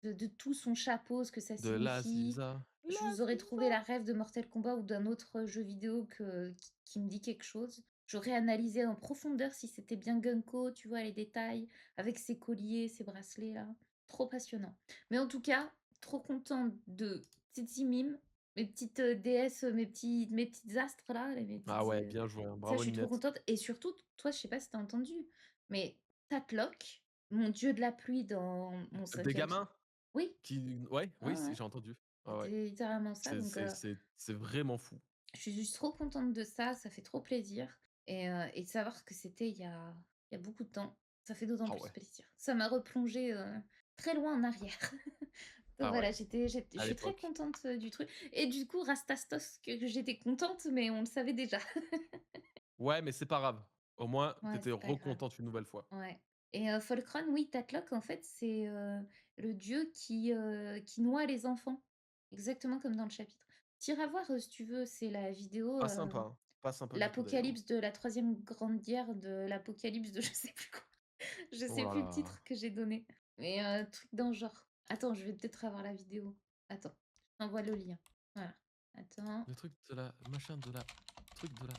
de tout son chapeau, ce que ça De signifie. l'Aziza, Je vous aurais trouvé l'Aziza. la rêve de Mortal Kombat ou d'un autre jeu vidéo qui me dit quelque chose. J'aurais analysé en profondeur si c'était bien Gunko, tu vois, les détails, avec ses colliers, ses bracelets là. Trop passionnant. Mais en tout cas, trop contente de Titi Mime, mes petites déesses, mes petites astres là, mes Ah petites. ouais, bien joué, hein. Ça, je Bravo suis trop Ninette. contente. Et surtout, toi, je sais pas si t'as entendu, mais Tatlock, mon dieu de la pluie dans mon Des cinquième. gamins Oui, qui ouais, ouais, oui, ouais. j'ai entendu. Ouais, ouais. C'était littéralement ça. Donc, C'est vraiment fou. je suis juste trop contente de ça. Ça fait trop plaisir. Et de savoir que c'était il y a beaucoup de temps, ça fait d'autant Ah plus ouais. plaisir. Ça m'a replongé très loin en arrière. Donc Ah ouais, voilà, je à suis très l'époque. contente, du truc et du coup Rastastos que j'étais contente, mais on le savait déjà. Ouais, mais c'est pas grave. Au moins, Ouais, t'étais c'est pas grave. recontente une nouvelle fois. Ouais et Folkron, oui, Tatlock, en fait, c'est, le dieu qui noie les enfants, exactement comme dans le chapitre. Tu iras voir, si tu veux, c'est la vidéo, Pas sympa, hein. Pas sympa du tout d'ailleurs, hein. l'apocalypse de la troisième grande guerre, de l'apocalypse de je sais plus quoi. Je Oh sais là plus le là. titre que j'ai donné, mais truc dans le genre. Attends, je vais peut-être avoir la vidéo. Attends, je t'envoie le lien. Voilà. Attends, Le truc de la machin de la truc de la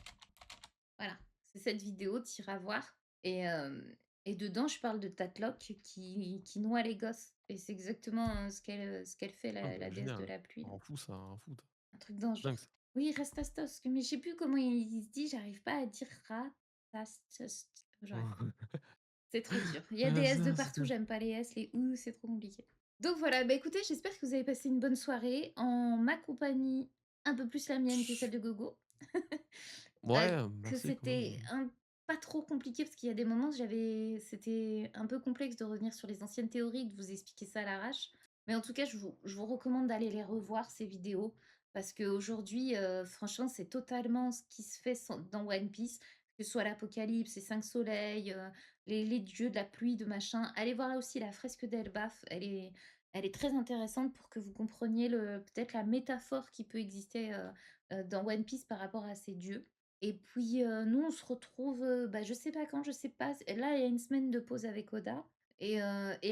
voilà. C'est cette vidéo, tu iras voir et dedans, je parle de Tatlock qui noie les gosses et c'est exactement, ce qu'elle fait ah la bah, déesse de génial. la pluie, là. Un fou ça, un fou. Un truc dans le Dingue genre. ça. Oui, Rastastos, mais je sais plus comment il se dit, j'arrive pas à dire Ratastos. J'arrive pas. C'est trop dur. Il y a des S de Ça, partout, c'était j'aime pas les S, les OU, c'est trop compliqué. Donc voilà, bah écoutez, j'espère que vous avez passé une bonne soirée en ma compagnie, un peu plus la mienne que celle de Gogo. ouais, Que merci quand c'était même. pas trop compliqué parce qu'il y a des moments, c'était un peu complexe de revenir sur les anciennes théories, de vous expliquer ça à l'arrache. Mais en tout cas, je vous recommande d'aller les revoir, ces vidéos, parce qu'aujourd'hui, franchement, c'est totalement ce qui se fait dans One Piece, que ce soit l'Apocalypse, les cinq soleils, les dieux de la pluie, de machin. Allez voir là aussi la fresque d'Elbaf, elle est très intéressante pour que vous compreniez peut-être la métaphore qui peut exister dans One Piece par rapport à ces dieux. Et puis, nous, on se retrouve, bah, je sais pas quand, je sais pas. Là, il y a une semaine de pause avec Oda. Et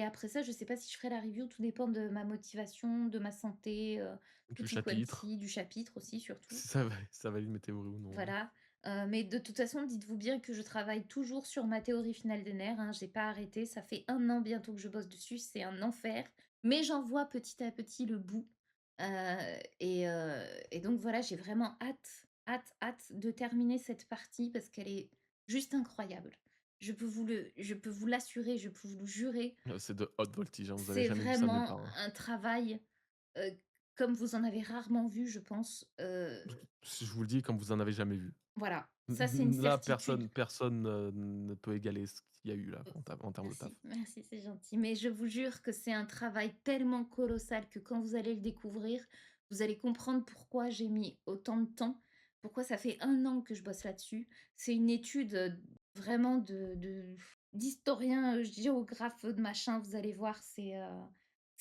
après ça, je sais pas si je ferai la review. Tout dépend de ma motivation, de ma santé, Du tutti chapitre. quanti, du chapitre aussi, surtout. Si ça valide mes théories ou non, hein. Voilà. Mais de toute façon, dites-vous bien que je travaille toujours sur ma théorie finale des nerfs, hein. J'ai pas arrêté. Ça fait 1 an bientôt que je bosse dessus. C'est un enfer. Mais j'en vois petit à petit le bout. Et donc voilà, j'ai vraiment hâte, hâte, hâte de terminer cette partie parce qu'elle est juste incroyable. Je peux vous l'assurer, je peux vous le jurer. C'est de haute voltige, hein, vous avez C'est jamais vu ça nulle vraiment part, hein. un travail comme vous en avez rarement vu, je pense. Si je vous le dis comme vous en avez jamais vu. Voilà, ça c'est une Là, certitude. personne, ne peut égaler ce qu'il y a eu là en termes de taf. Merci, merci, c'est gentil. Mais je vous jure que c'est un travail tellement colossal que quand vous allez le découvrir, vous allez comprendre pourquoi j'ai mis autant de temps, pourquoi ça fait 1 an que je bosse là-dessus. C'est une étude vraiment d'historien, géographe, de machin, vous allez voir, c'est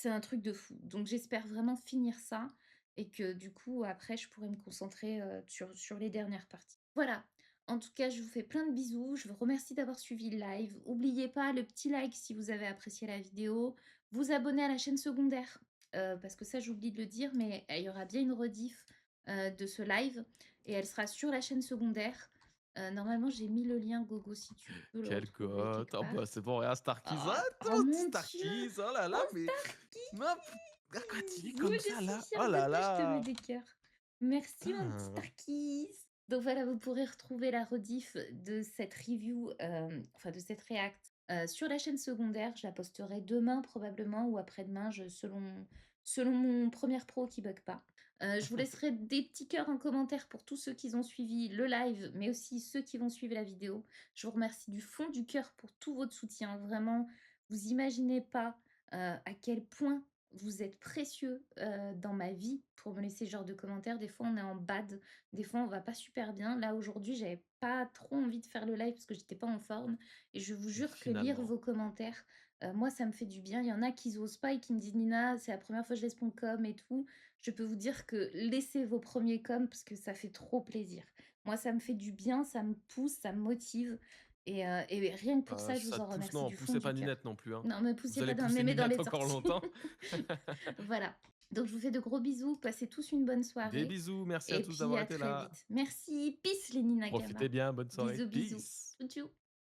un truc de fou. Donc j'espère vraiment finir ça et que du coup, après, je pourrai me concentrer sur les dernières parties. Voilà, en tout cas, je vous fais plein de bisous. Je vous remercie d'avoir suivi le live. N'oubliez pas le petit like si vous avez apprécié la vidéo. Vous abonner à la chaîne secondaire, parce que ça, j'oublie de le dire, mais il y aura bien une rediff de ce live et elle sera sur la chaîne secondaire. Normalement, j'ai mis le lien Gogo si tu peux le Quelle retrouver cote! quelque Oh part. bah, c'est bon, regarde Starkies. Ah, Oh, oh mon petit mon Dieu! Starkies! Oh là là, Oh, mais Starkey! non, quand il est Moi, comme je ça suis là, fière oh de là toi, je te mets là! des cœurs. Merci, mon petit Putain! Starkis. Donc voilà, vous pourrez retrouver la rediff de cette review, enfin de cette react, sur la chaîne secondaire. Je la posterai demain probablement ou après-demain, selon mon Premiere Pro qui bug pas. Je vous laisserai des petits cœurs en commentaire pour tous ceux qui ont suivi le live, mais aussi ceux qui vont suivre la vidéo. Je vous remercie du fond du cœur pour tout votre soutien. Vraiment, vous imaginez pas, à quel point vous êtes précieux, dans ma vie pour me laisser ce genre de commentaires. Des fois, on est en bad, des fois, on va pas super bien. Là, aujourd'hui, j'avais pas trop envie de faire le live parce que j'étais pas en forme et je vous jure que lire Finalement. vos commentaires, moi, ça me fait du bien. Il y en a qui osent pas et qui me disent: «Nina, c'est la première fois que je laisse mon com et tout». Je peux vous dire que laissez vos premiers coms parce que ça fait trop plaisir. Moi, ça me fait du bien, ça me pousse, ça me motive et rien que pour ça, je vous Ça en te pousse, remercie non, du fond poussez du pas cœur. Ninette non plus, hein. Non, me Vous poussez pas allez dans pousser dans Ninette les encore orties. longtemps. Voilà. Donc je vous fais de gros bisous, passez tous une bonne Des soirée bisous, merci à et tous puis d'avoir à été très là. vite. Merci, peace les Nina Profitez Gama. bien, bonne soirée. Bisous, bisous. Peace! Tchou tchou.